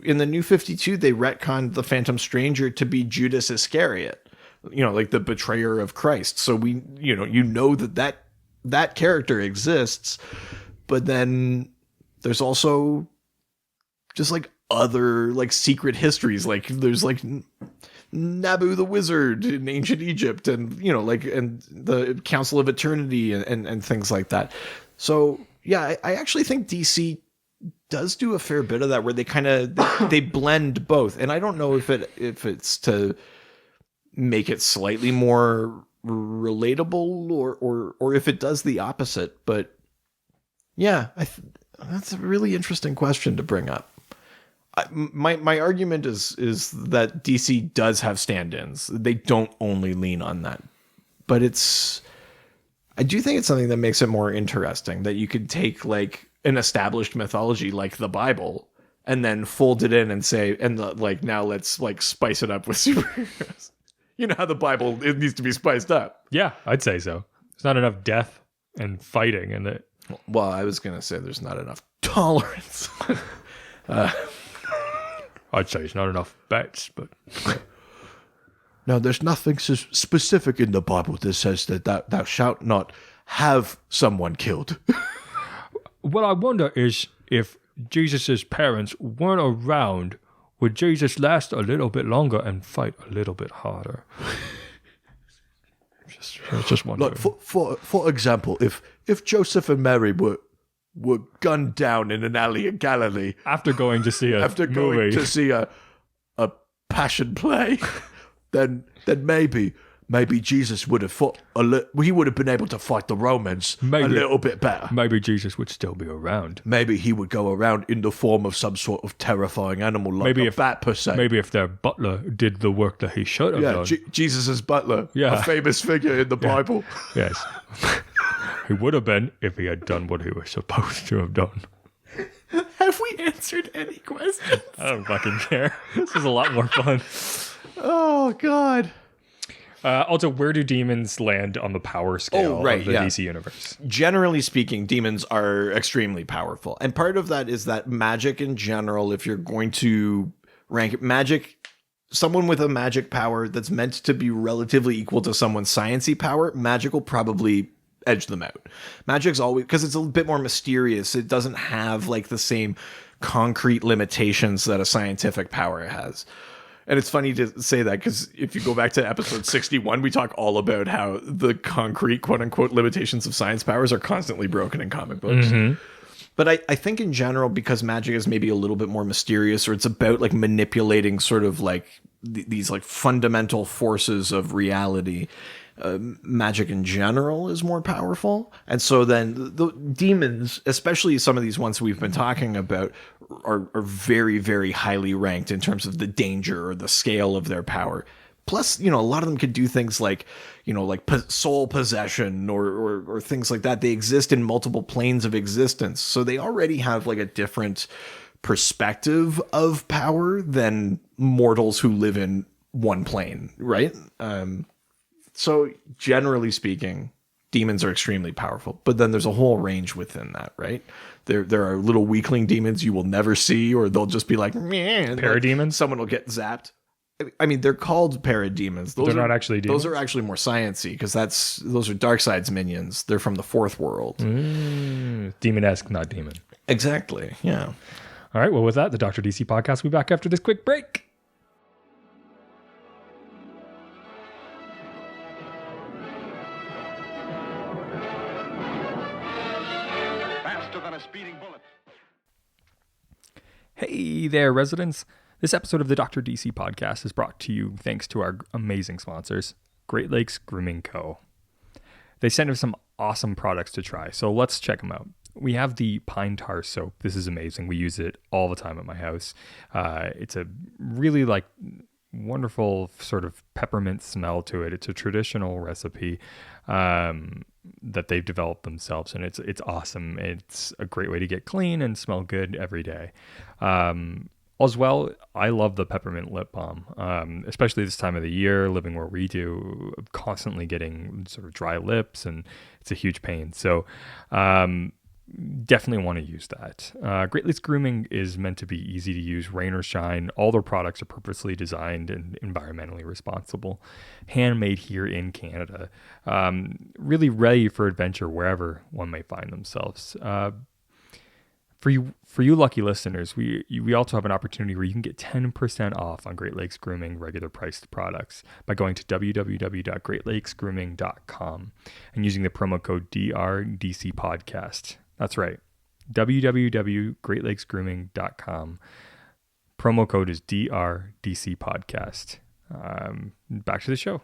In the New 52, they retconned the Phantom Stranger to be Judas Iscariot, like the betrayer of Christ. So we, that character exists, but then there's also just like other like secret histories. Like there's like Nabu the Wizard in ancient Egypt and, and the Council of Eternity and things like that. So yeah, I actually think DC does do a fair bit of that where they kind of, they blend both. And I don't know if it's to make it slightly more relatable or if it does the opposite, but yeah, that's a really interesting question to bring up. My argument is that DC does have stand-ins. They don't only lean on that, but I do think it's something that makes it more interesting that you could take like an established mythology like the Bible and then fold it in and say, now let's like spice it up with superheroes. You know how the Bible, it needs to be spiced up. Yeah, I'd say so. There's not enough death and fighting in it. Well, I was going to say there's not enough tolerance. I'd say it's not enough bets, but... Now, there's nothing specific in the Bible that says that thou shalt not have someone killed. What I wonder is if Jesus' parents weren't around, would Jesus last a little bit longer and fight a little bit harder? just wondering. Like for example, if Joseph and Mary were gunned down in an alley in Galilee after going to see going to see a passion play, then maybe Jesus would have fought he would have been able to fight the Romans a little bit better. Maybe Jesus would still be around. Maybe he would go around in the form of some sort of terrifying animal, like a bat per se. Maybe if their butler did the work that he should have done. Jesus' butler, a famous figure in the Bible. Yes. He would have been if he had done what he was supposed to have done. Have we answered any questions? I don't fucking care. This is a lot more fun. Oh, God. Also, where do demons land on the power scale of the DC universe? Generally speaking, demons are extremely powerful. And part of that is that magic in general, if you're going to rank magic, someone with a magic power that's meant to be relatively equal to someone's sciencey power, magic will probably edge them out. Magic's always, because it's a bit more mysterious. It doesn't have like the same concrete limitations that a scientific power has. And it's funny to say that because if you go back to episode 61, we talk all about how the concrete, quote unquote, limitations of science powers are constantly broken in comic books. Mm-hmm. But I think in general, because magic is maybe a little bit more mysterious, or it's about like manipulating sort of like these like fundamental forces of reality, magic in general is more powerful. And so then the demons, especially some of these ones we've been talking about, are very, very highly ranked in terms of the danger or the scale of their power. Plus, a lot of them could do things like, soul possession or things like that. They exist in multiple planes of existence. So they already have like a different perspective of power than mortals who live in one plane, right? So generally speaking, demons are extremely powerful, but then there's a whole range within that, right? There are little weakling demons you will never see, or they'll just be like, man, parademons. Someone will get zapped. I mean, they're called parademons. They're not actually demons. Those are actually more sciencey because those are Darkseid's minions. They're from the fourth world. Demon-esque, not demon. Exactly. Yeah. All right. Well, with that, the Dr. DC podcast will be back after this quick break. Hey there, residents. This episode of the Dr. DC podcast is brought to you thanks to our amazing sponsors, Great Lakes Grooming Co. They sent us some awesome products to try, so let's check them out. We have the pine tar soap. This is amazing. We use it all the time at my house. It's a really wonderful sort of peppermint smell to it. It's a traditional recipe. that they've developed themselves, and it's awesome. It's a great way to get clean and smell good every day. As well, I love the peppermint lip balm, especially this time of the year, living where we do, constantly getting sort of dry lips, and it's a huge pain. So definitely want to use that. Great Lakes Grooming is meant to be easy to use, rain or shine. All their products are purposely designed and environmentally responsible, handmade here in Canada, really ready for adventure wherever one may find themselves. For you lucky listeners, we also have an opportunity where you can get 10% off on Great Lakes Grooming regular priced products by going to www.greatlakesgrooming.com and using the promo code DRDC podcast. That's right, www.greatlakesgrooming.com. Promo code is DRDC podcast. Back to the show.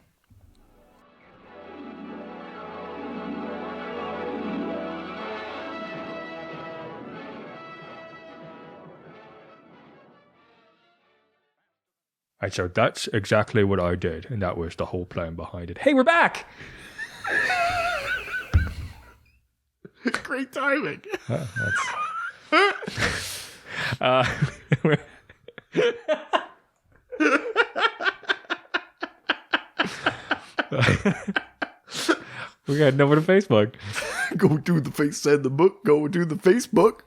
Right, so that's exactly what I did, and that was the whole plan behind it. Hey, we're back! Great timing. We got over to Facebook. Go do the face and the book. Go do the Facebook.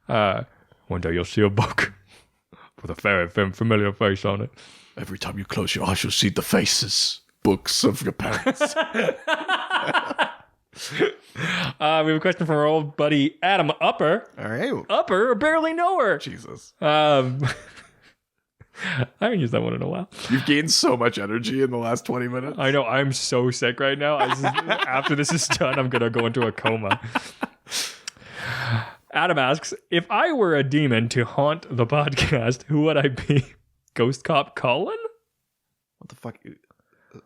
One day you'll see a book with a very familiar face on it. Every time you close your eyes, you'll see the faces, books of your parents. We have a question from our old buddy Adam Upper. All right. Upper or barely know her. Jesus. I haven't used that one in a while. You've gained so much energy in the last 20 minutes. I know. I'm so sick right now. After this is done, I'm going to go into a coma. Adam asks, if I were a demon to haunt the podcast, who would I be? Ghost Cop Colin? What the fuck?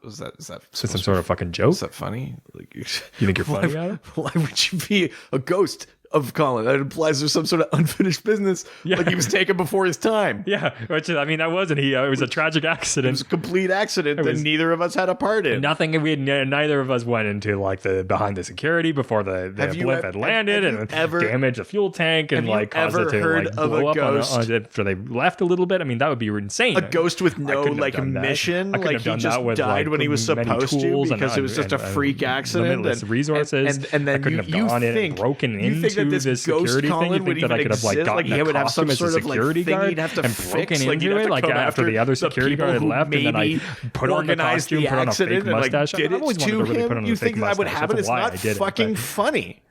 Is that Is that some sort of fucking joke? Is that funny? Like, you think you're funny, Adam? Why would you be a ghost of Colin? That implies there's some sort of unfinished business. Yeah. Like he was taken before his time. Yeah, which I mean, that wasn't he. It was a tragic accident. It was a complete accident that neither of us had a part in. Nothing. Neither of us went into like the behind the security before the blimp had landed and damaged the fuel tank and like caused it to like blow up after they left a little bit. I mean, that would be insane. A ghost with no like mission. Like he just died when he was supposed to because it was just a freak accident. Limitless resources. And then you think broken into this security thing. You think that I could have like gotten a costume as a security guard and broken into it like after the other security guard had left, and then I put on the costume, put on a fake mustache. I've always wanted to really put on a fake mustache. You think that would happen? It's not fucking funny.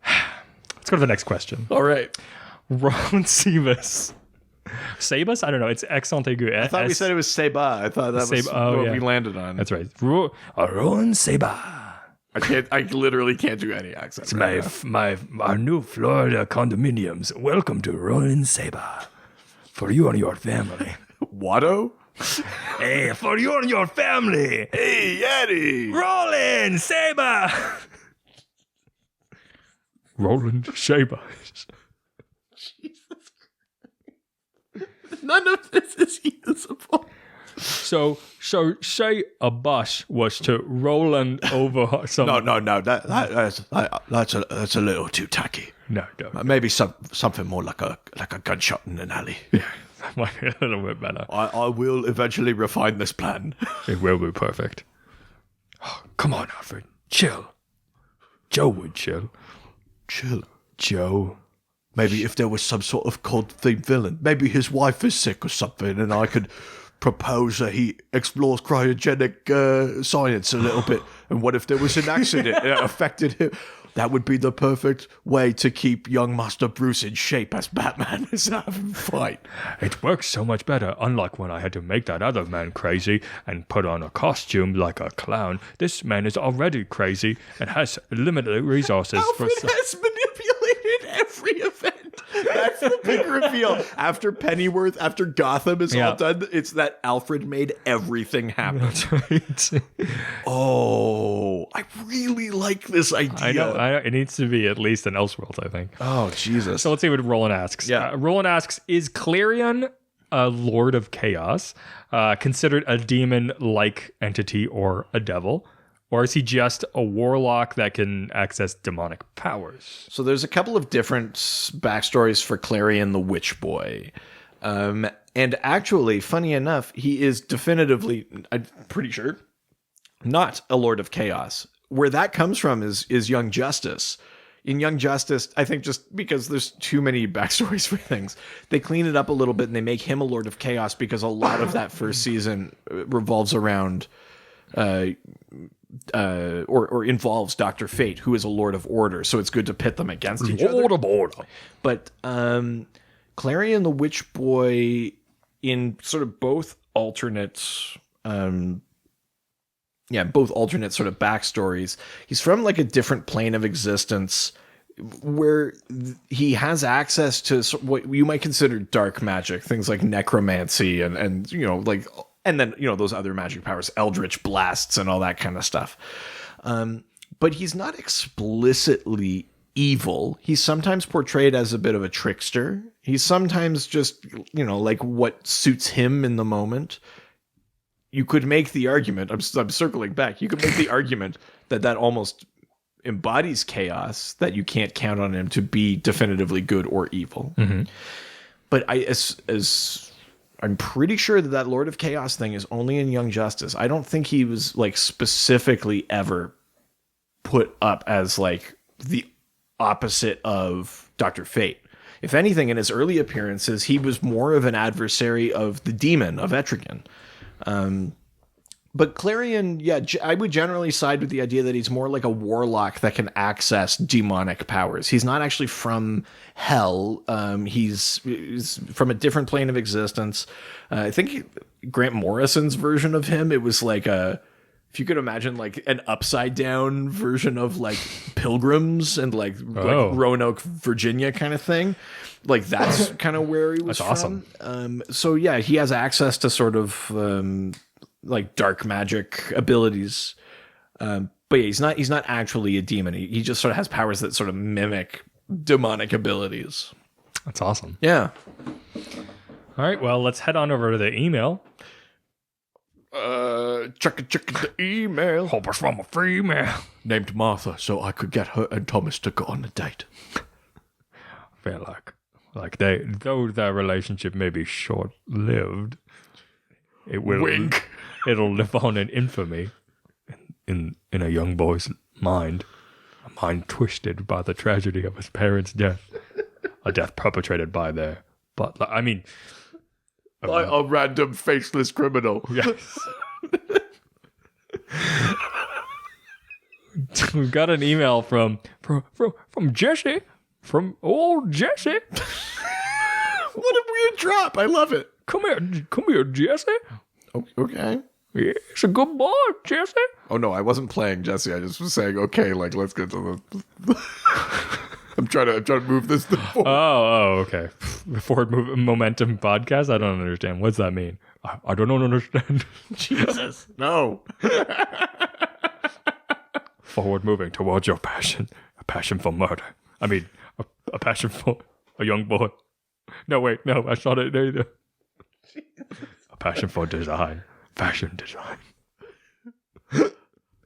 Let's go to the next question. All right. Ron Sebus. Sebus? I don't know. It's accent aigu. I thought we said it was Seba. I thought that was what we landed on. That's right. Ron Seba. I literally can't do any accent. It's our new Florida condominiums. Welcome to Rollin' Seba. For you and your family. Watto? Hey, for you and your family. Hey, Yeti. Rollin' Seba. Rollin' Seba. Jesus Christ. None of this is usable. So say a bus was to roll over some. No. That's a little too tacky. No. Maybe something more like a gunshot in an alley. Yeah, that might be a little bit better. I will eventually refine this plan. It will be perfect. Oh, come on, Alfred. Chill. Joe would chill. Chill. Joe. Maybe if there was some sort of cod-themed villain. Maybe his wife is sick or something, and I could propose that he explores cryogenic science a little bit. And what if there was an accident that affected him? That would be the perfect way to keep young Master Bruce in shape as Batman is having fight. It works so much better, unlike when I had to make that other man crazy and put on a costume like a clown. This man is already crazy and has limited resources. Alfred has manipulated every event. That's the big reveal. After Pennyworth, after Gotham is all done, it's that Alfred made everything happen. That's right. Oh, I really like this idea. I know. It needs to be at least an Elseworlds, I think. Oh, Jesus. So let's see what Roland asks. Yeah. Roland asks, is Clarion a Lord of Chaos, considered a demon-like entity or a devil? Or is he just a warlock that can access demonic powers? So there's a couple of different backstories for Clarion the Witch Boy. And actually, funny enough, he is definitively, I'm pretty sure, not a Lord of Chaos. Where that comes from is Young Justice. In Young Justice, I think just because there's too many backstories for things, they clean it up a little bit and they make him a Lord of Chaos because a lot of that first season revolves around or involves Dr. Fate, who is a Lord of Order. So it's good to pit them against each other. Lord of Order. But Clarion the Witch Boy, in sort of both alternate sort of backstories, he's from like a different plane of existence where he has access to what you might consider dark magic, things like necromancy and you know, like, and then, you know, those other magic powers, eldritch blasts and all that kind of stuff. But he's not explicitly evil. He's sometimes portrayed as a bit of a trickster. He's sometimes just, you know, like what suits him in the moment. You could make the argument, I'm circling back, you could make the argument that almost embodies chaos, that you can't count on him to be definitively good or evil. Mm-hmm. But as I'm pretty sure that Lord of Chaos thing is only in Young Justice. I don't think he was like specifically ever put up as like the opposite of Dr. Fate. If anything, in his early appearances, he was more of an adversary of the demon of Etrigan. But Clarion, yeah, I would generally side with the idea that he's more like a warlock that can access demonic powers. He's not actually from hell. He's from a different plane of existence. I think Grant Morrison's version of him, it was like if you could imagine like an upside down version of like Pilgrims and like Roanoke, Virginia kind of thing. Like that's kind of where he was from. Awesome. So yeah, he has access to sort of like dark magic abilities. But yeah, he's not actually a demon. He just sort of has powers that sort of mimic demonic abilities. That's awesome. Yeah. All right, well, let's head on over to the email. Check the email. Hope it's from a female. Named Martha, so I could get her and Thomas to go on a date. I feel like though their relationship may be short-lived, it will. Wink. It'll live on in infamy in a young boy's mind. A mind twisted by the tragedy of his parents' death. A death perpetrated by their butler. I mean, by a random faceless criminal. Yes. We've got an email from Jesse. From old Jesse. What a weird drop. I love it. Come here, Jesse. Okay. Yeah, it's a good boy, Jesse. Oh no, I wasn't playing Jesse. I just was saying, okay, like let's get to the. I'm trying to move this thing forward. Oh, okay. Forward momentum podcast. I don't understand. What's that mean? I don't understand. Jesus, no. Forward moving towards your passion, a passion for murder. I mean, a passion for a young boy. No, wait, no, I saw it there. A passion for design, fashion design.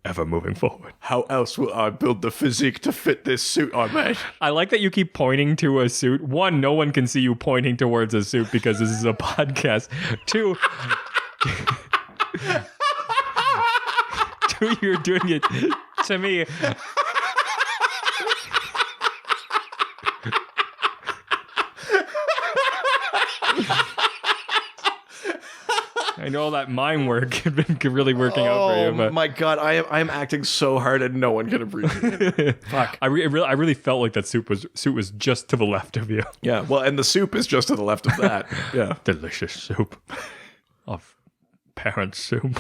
Ever moving forward. How else will I build the physique to fit this suit I made? I like that you keep pointing to a suit. One, no one can see you pointing towards a suit because this is a podcast. Two, you're doing it to me. I know that mime work had been really working out for you. But My God, I am acting so hard and no one can appreciate it. Fuck. I really felt like that suit was just to the left of you. Yeah, well, and the soup is just to the left of that. Yeah. Delicious soup of parent soup.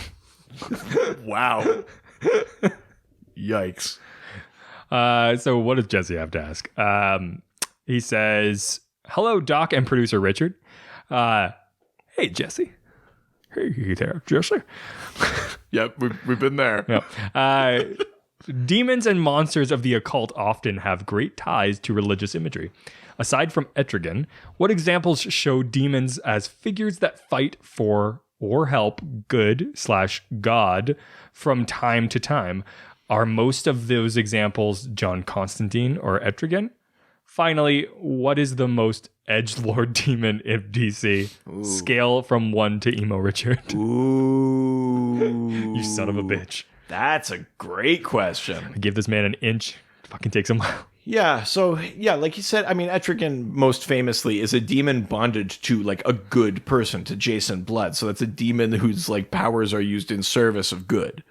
Wow. Yikes. So what does Jesse have to ask? He says, "Hello, Doc and producer Richard. Hey, Jesse. Hey there, Jesse." Yep, we've been there. Yeah. Demons and monsters of the occult often have great ties to religious imagery. Aside from Etrigan, what examples show demons as figures that fight for or help good/God from time to time? Are most of those examples John Constantine or Etrigan? Finally, what is the most edgelord demon in DC? Ooh. Scale from 1 to emo Richard. Ooh. You son of a bitch. That's a great question. I give this man an inch. Fucking takes a mile. Yeah, so, yeah, like you said, I mean, Etrigan most famously is a demon bonded to, like, a good person, to Jason Blood. So that's a demon whose, like, powers are used in service of good.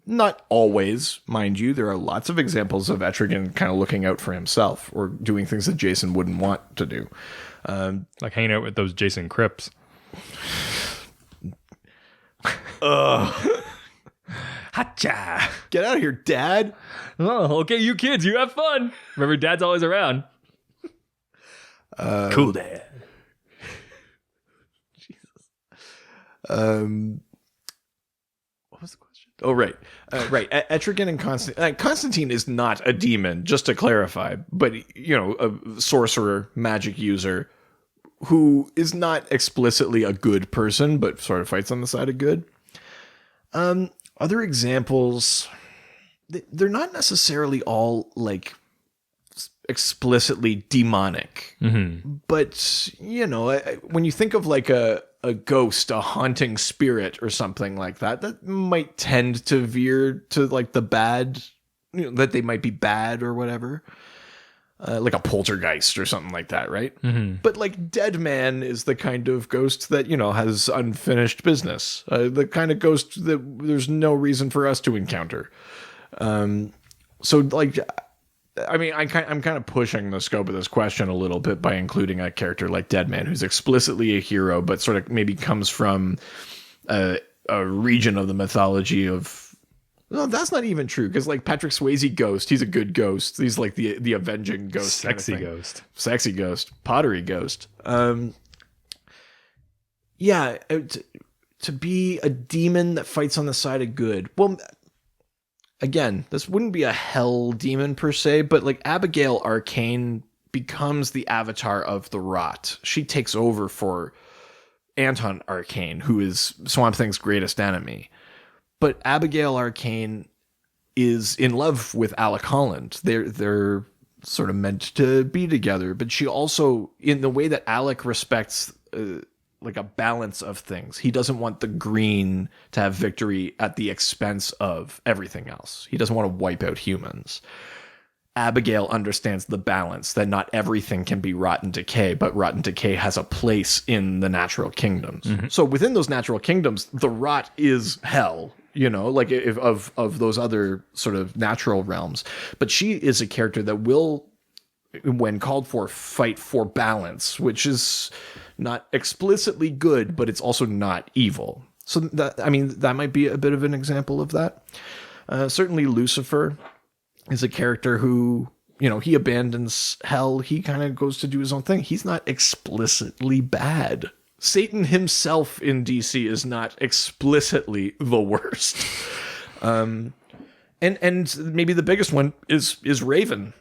Not always, mind you. There are lots of examples of Etrigan kind of looking out for himself or doing things that Jason wouldn't want to do. Like hanging out with those Jason Cripps. Hacha! Get out of here, Dad! Oh, okay, you kids, you have fun. Remember, Dad's always around. Cool Dad. Jesus. What was the question? Oh, right. Right. Etrigan and Constantine. Constantine is not a demon, just to clarify, but, you know, a sorcerer, magic user, who is not explicitly a good person, but sort of fights on the side of good. Other examples, they're not necessarily all, like, explicitly demonic. Mm-hmm. But, you know, when you think of, like, a ghost, a haunting spirit or something like that, that might tend to veer to, like, the bad, you know, that they might be bad or whatever. Like a poltergeist or something like that, right? Mm-hmm. But, like, Dead Man is the kind of ghost that, you know, has unfinished business. The kind of ghost that there's no reason for us to encounter. So, like, I mean, I'm kind of pushing the scope of this question a little bit by including a character like Dead Man, who's explicitly a hero, but sort of maybe comes from a region of the mythology of... No, that's not even true, because, like, Patrick Swayze Ghost, he's a good ghost. He's, like, the avenging ghost. Sexy kind of ghost. Sexy ghost. Pottery ghost. Yeah, to be a demon that fights on the side of good. Well, again, this wouldn't be a hell demon per se, but, like, Abigail Arcane becomes the avatar of the Rot. She takes over for Anton Arcane, who is Swamp Thing's greatest enemy. But Abigail Arcane is in love with Alec Holland. They're sort of meant to be together. But she also, in the way that Alec respects like a balance of things, he doesn't want the green to have victory at the expense of everything else. He doesn't want to wipe out humans. Abigail understands the balance, that not everything can be rot and decay, but rot and decay has a place in the natural kingdoms. Mm-hmm. So within those natural kingdoms, the rot is hell. You know, like of those other sort of natural realms. But she is a character that will, when called for, fight for balance, which is not explicitly good, but it's also not evil. So that, I mean, that might be a bit of an example of that. Certainly Lucifer is a character who, you know, he abandons hell. He kind of goes to do his own thing. He's not explicitly bad. Satan himself in DC is not explicitly the worst. And maybe the biggest one is Raven.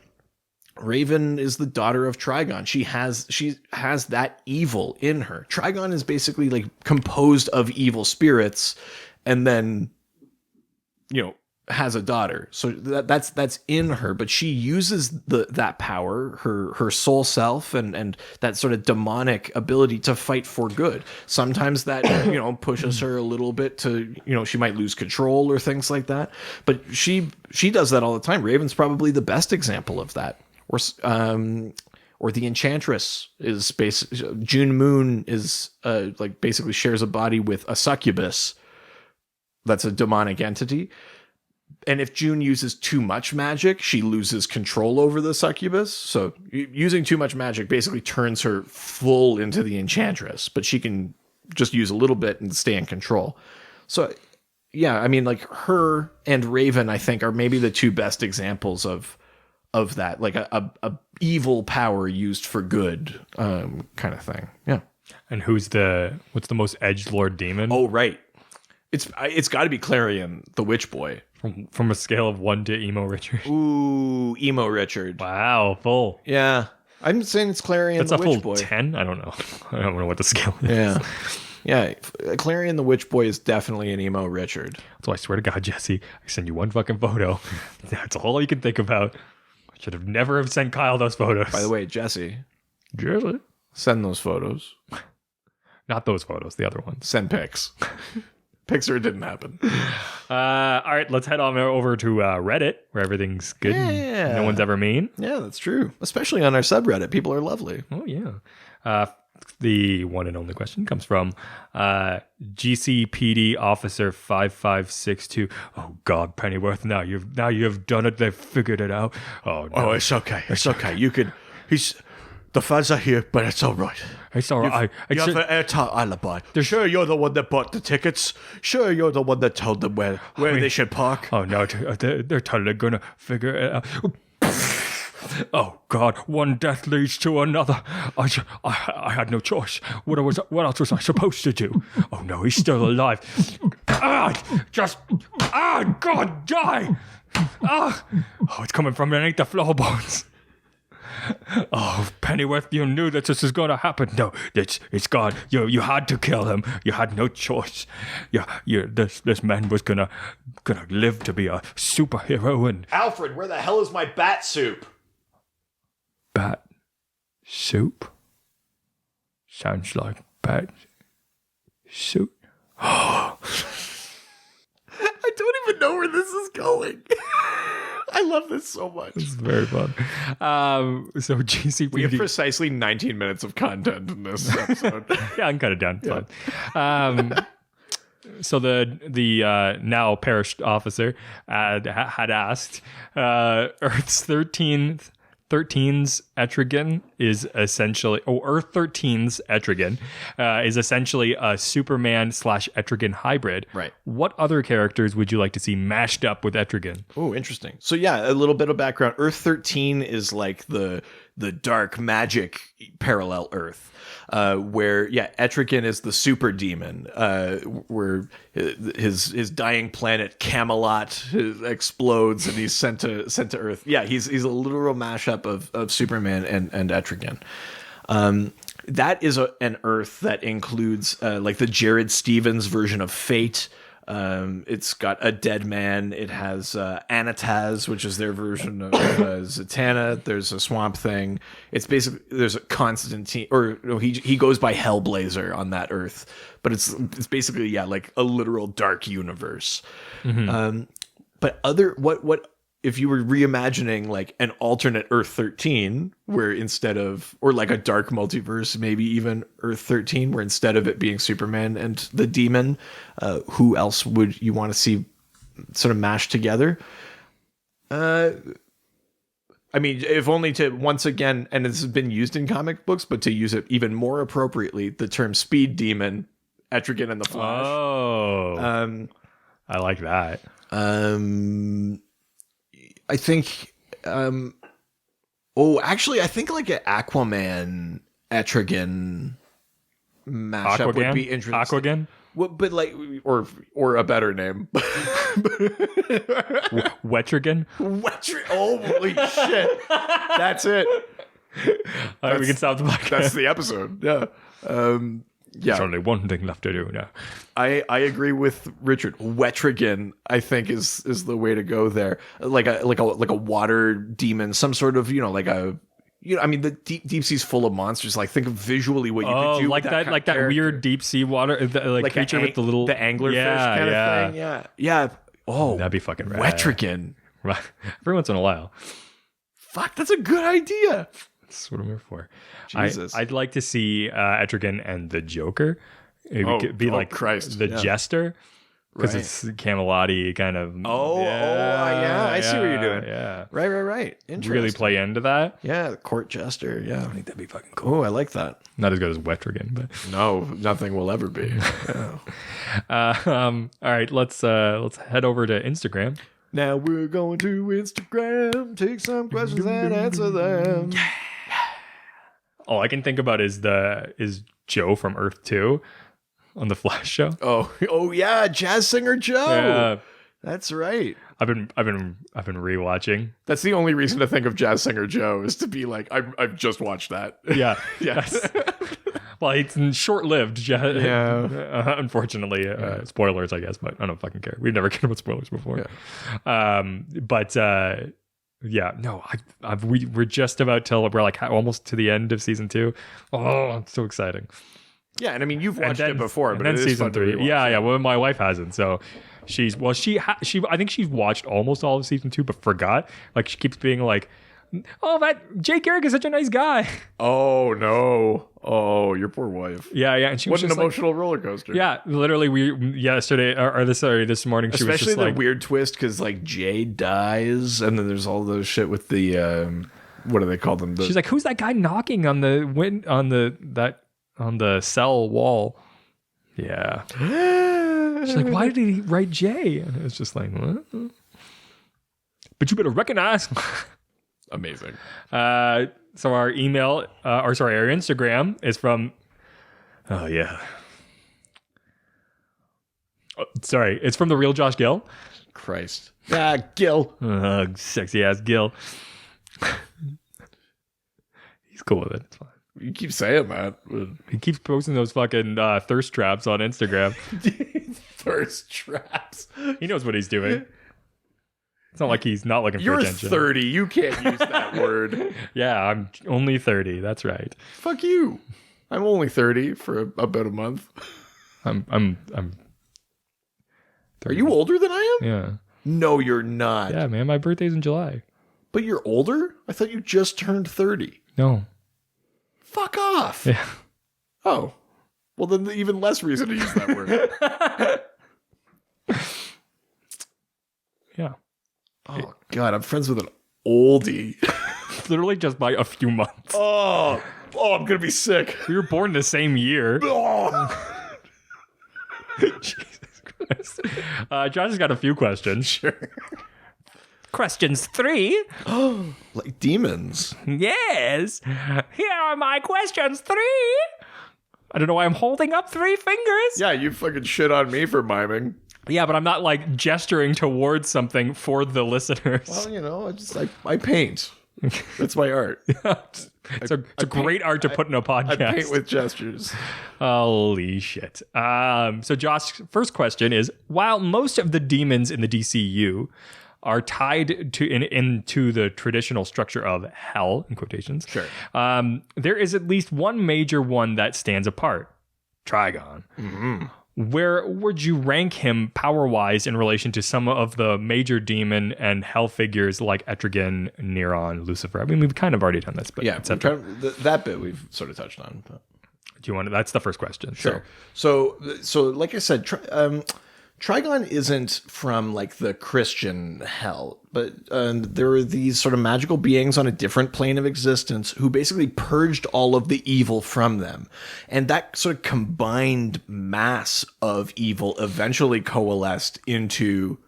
Raven is the daughter of Trigon. She has that evil in her. Trigon is basically like composed of evil spirits and then, you know, has a daughter. So that's in her, but she uses that power, her soul self and that sort of demonic ability to fight for good. Sometimes that, you know, pushes her a little bit to, you know, she might lose control or things like that. But she does that all the time. Raven's probably the best example of that. Or the Enchantress is June Moon is like basically shares a body with a succubus. That's a demonic entity. And if June uses too much magic, she loses control over the succubus. So using too much magic basically turns her full into the Enchantress, but she can just use a little bit and stay in control. So, yeah, I mean, like her and Raven, I think, are maybe the two best examples of that, like a evil power used for good kind of thing. Yeah. And what's the most edgelord demon? Oh, right. It's got to be Clarion, the Witch Boy, From a scale of 1 to emo Richard. Ooh, emo Richard. Wow, full. Yeah. I'm saying it's Clarion That's the a Witch full Boy. 10? I don't know. I don't know what the scale is. Yeah. Yeah. Clarion the Witch Boy is definitely an emo Richard. So I swear to God, Jesse, I send you one fucking photo. That's all you can think about. I should have never have sent Kyle those photos. By the way, Jesse, Jesse? send those photos. Not those photos, the other ones. Send pics. Pics or it didn't happen. All right, let's head on over to Reddit, where everything's good. Yeah. No one's ever mean. Yeah, that's true. Especially on our subreddit. People are lovely. Oh, yeah. The one and only question comes from GCPD Officer 5562. Oh God, Pennyworth! Now you've done it. They've figured it out. Oh no, Oh, it's okay. It's okay. You can. The fans are here, but it's all right. it's all right. You have an airtight alibi. Sure, you're the one that bought the tickets. Sure, you're the one that told them where they should park. Oh no, they're totally gonna figure it out. Oh God, one death leads to another. I had no choice. What else was I supposed to do? Oh no, he's still alive. God, die. Oh, it's coming from underneath the floorboards. Oh, Pennyworth, you knew that this was going to happen. No, it's God. You had to kill him. You had no choice. This man was gonna live to be a superhero. And Alfred, where the hell is my bat soup? bat soup sounds like bat soup. I don't even know where this is going. I love this so much. It's very fun. So GCPD. We have precisely 19 minutes of content in this episode. Yeah, I'm kind of done. Fine. So the now perished officer had asked, Earth's 13's Etrigan is essentially, Earth 13's Etrigan is essentially a Superman / Etrigan hybrid. Right. What other characters would you like to see mashed up with Etrigan? Oh, interesting. So yeah, a little bit of background. Earth 13 is like the dark magic parallel Earth. Where Etrigan is the super demon, where his dying planet Camelot explodes and he's sent to Earth. Yeah, he's a literal mashup of Superman and Etrigan. That is an Earth that includes like the Jared Stevens version of Fate. It's got a dead man. It has Anataz, which is their version of Zatanna. There's a Swamp Thing. It's basically there's a Constantine, or no, he goes by Hellblazer on that Earth, but it's basically like a literal dark universe. Mm-hmm. But what if you were reimagining like an alternate Earth 13, where instead of, or like a dark multiverse, maybe even Earth 13, where instead of it being Superman and the demon, who else would you want to see sort of mashed together? I mean, if only to once again, and this has been used in comic books, but to use it even more appropriately, the term Speed Demon, Etrigan and the Flash. Oh, I like that. I think, actually, I think like an Aquaman Etrigan mashup would be interesting. Aquaman? Well, but like, or a better name, Wetrigan? Holy shit! That's it. All right, we can stop the podcast. That's the episode. Yeah. There's only one thing left to do now. I agree with Richard. Wetrigan, I think, is the way to go there. Like a water demon, some sort of I mean, the deep sea's full of monsters. Like, think of visually what you could do like with that weird deep sea water, like creature with the little anglerfish kind of thing. Yeah. Oh, that'd be fucking rad. Wetrigan. Right. Every once in a while. Fuck, that's a good idea. That's what I'm here for. Jesus. I'd like to see Etrigan and the Joker. It could be like Christ. the Jester. Because it's Camelot-y kind of. I see what you're doing. Yeah. Right. Interesting. Really play into that. Yeah, the court jester. Yeah. I think that'd be fucking cool. Oh, I like that. Not as good as Wetrigan, but. No, nothing will ever be. All right, let's head over to Instagram. Now we're going to Instagram, take some questions and answer them. Yeah. All I can think about is Joe from Earth 2 on the Flash show. Oh yeah, jazz singer Joe. That's right. I've been rewatching. That's the only reason to think of Jazz Singer Joe is to be like, I've just watched that. Yeah. Yes. Well, it's short-lived. Yeah. Unfortunately, spoilers, I guess, but I don't fucking care. We've never cared about spoilers before. Yeah. No, we're just about till we're like almost to the end of season 2. Oh, it's so exciting. Yeah, and I mean you've watched it before, but then it is season fun to 3. rewatch. Yeah. Well, my wife hasn't, so she I think she's watched almost all of season 2, but forgot. Like she keeps being like, "Oh, that Jay Garrick is such a nice guy." Oh no! Oh, your poor wife. Yeah, and she What was an just emotional roller coaster. yeah, literally, this morning, she was Especially just the like, weird twist because like Jay dies, and then there's all those shit with the what do they call them? she's like, "Who's that guy knocking on the cell wall?" Yeah. She's like, "Why did he write Jay?" And it's just like, what? But you better recognize. Amazing. So our email, our Instagram is from. Oh yeah. Sorry, it's from the real Josh Gill. Christ. Ah, Gil. Sexy ass Gill. He's cool with it. It's fine. You keep saying that. He keeps posting those fucking thirst traps on Instagram. Thirst traps. He knows what he's doing. It's not like he's not looking for You're attention. 30. You can't use that word. Yeah, I'm only 30. That's right. Fuck you. I'm only 30 for about a month. I'm 30. Are you older than I am? Yeah. No, you're not. Yeah, man. My birthday's in July. But you're older? I thought you just turned 30. No. Fuck off. Yeah. Oh. Well, then even less reason to use that word. Yeah. Oh, God. I'm friends with an oldie. Literally just by a few months. Oh, I'm going to be sick. We were born the same year. Oh. Jesus Christ. Josh has got a few questions. Sure. Questions 3. Like demons. Yes. Here are my questions 3. I don't know why I'm holding up 3 fingers. Yeah, you fucking shit on me for miming. Yeah, but I'm not like gesturing towards something for the listeners. Well, you know, I paint. That's my art. It's a great art to put in a podcast. I paint with gestures. Holy shit. So Josh's first question is, while most of the demons in the DCU are tied to into the traditional structure of hell, in quotations, Sure. there is at least one major one that stands apart, Trigon. Mm-hmm. Where would you rank him power-wise in relation to some of the major demon and hell figures like Etrigan, Neron, Lucifer? I mean, we've kind of already done this, but Yeah, that bit we've sort of touched on. But. Do you want to? That's the first question. Sure. So like I said, Trigon isn't from like the Christian hell, but there are these sort of magical beings on a different plane of existence who basically purged all of the evil from them. And that sort of combined mass of evil eventually coalesced into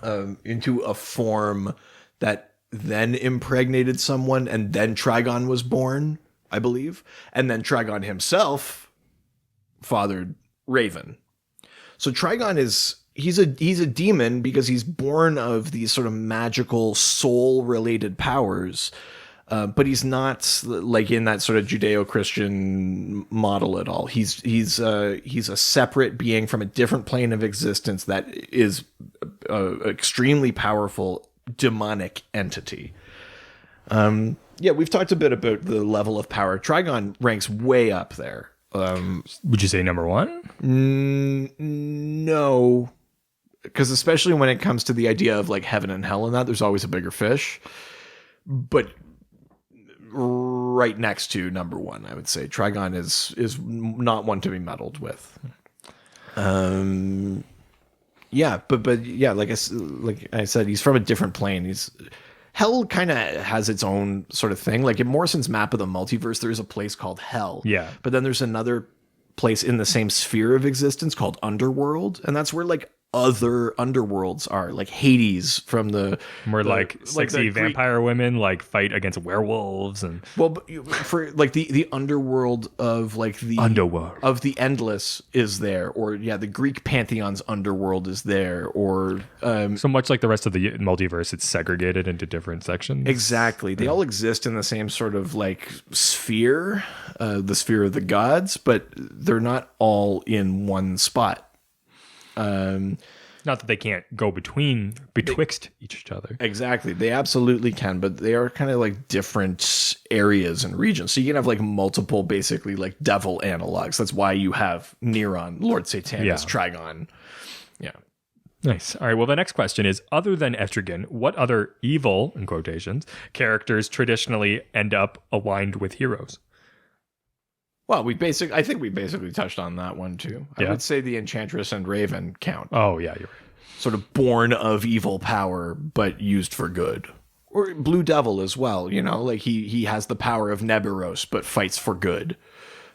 a form that then impregnated someone, and then Trigon was born, I believe. And then Trigon himself fathered Raven. So Trigon he's a demon because he's born of these sort of magical soul-related powers, but he's not like in that sort of Judeo-Christian model at all. He's a separate being from a different plane of existence that is an extremely powerful demonic entity. Yeah, we've talked a bit about the level of power. Trigon ranks way up there. Would you say number 1? No, because especially when it comes to the idea of like heaven and hell and that, there's always a bigger fish. But right next to number 1, I would say Trigon is not one to be meddled with. Yeah, but yeah, like I said, he's from a different plane. Hell kind of has its own sort of thing. Like in Morrison's map of the multiverse, there's a place called Hell. Yeah. But then there's another place in the same sphere of existence called Underworld. And that's where like other underworlds are, like Hades from the Where like sexy the vampire women like fight against werewolves and for like the underworld of like the Underworld of the endless is there, or the Greek pantheon's underworld is there, or so much like the rest of the multiverse, it's segregated into different sections. exactly. They all exist in the same sort of like sphere, the sphere of the gods, but they're not all in one spot. Not that they can't go betwixt each other. Exactly. They absolutely can, but they are kind of like different areas and regions. So you can have like multiple, basically like devil analogs. That's why you have Neron, Lord Satanus, Trigon. Yeah. Nice. All right. Well, the next question is, other than Etrigan, what other evil, in quotations, characters traditionally end up aligned with heroes? Well, I think we basically touched on that one too. Yeah. I would say the Enchantress and Raven count. Oh, yeah, you're right. Sort of born of evil power, but used for good. Or Blue Devil as well, like he has the power of Neburos, but fights for good.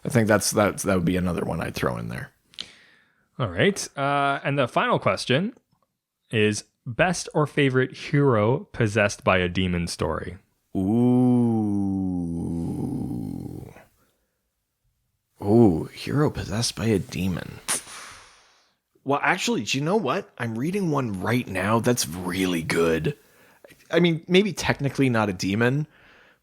I think that would be another one I'd throw in there. All right. And the final question is, best or favorite hero possessed by a demon story? Ooh, hero possessed by a demon. Well, actually, do you know what? I'm reading one right now that's really good. I mean, maybe technically not a demon,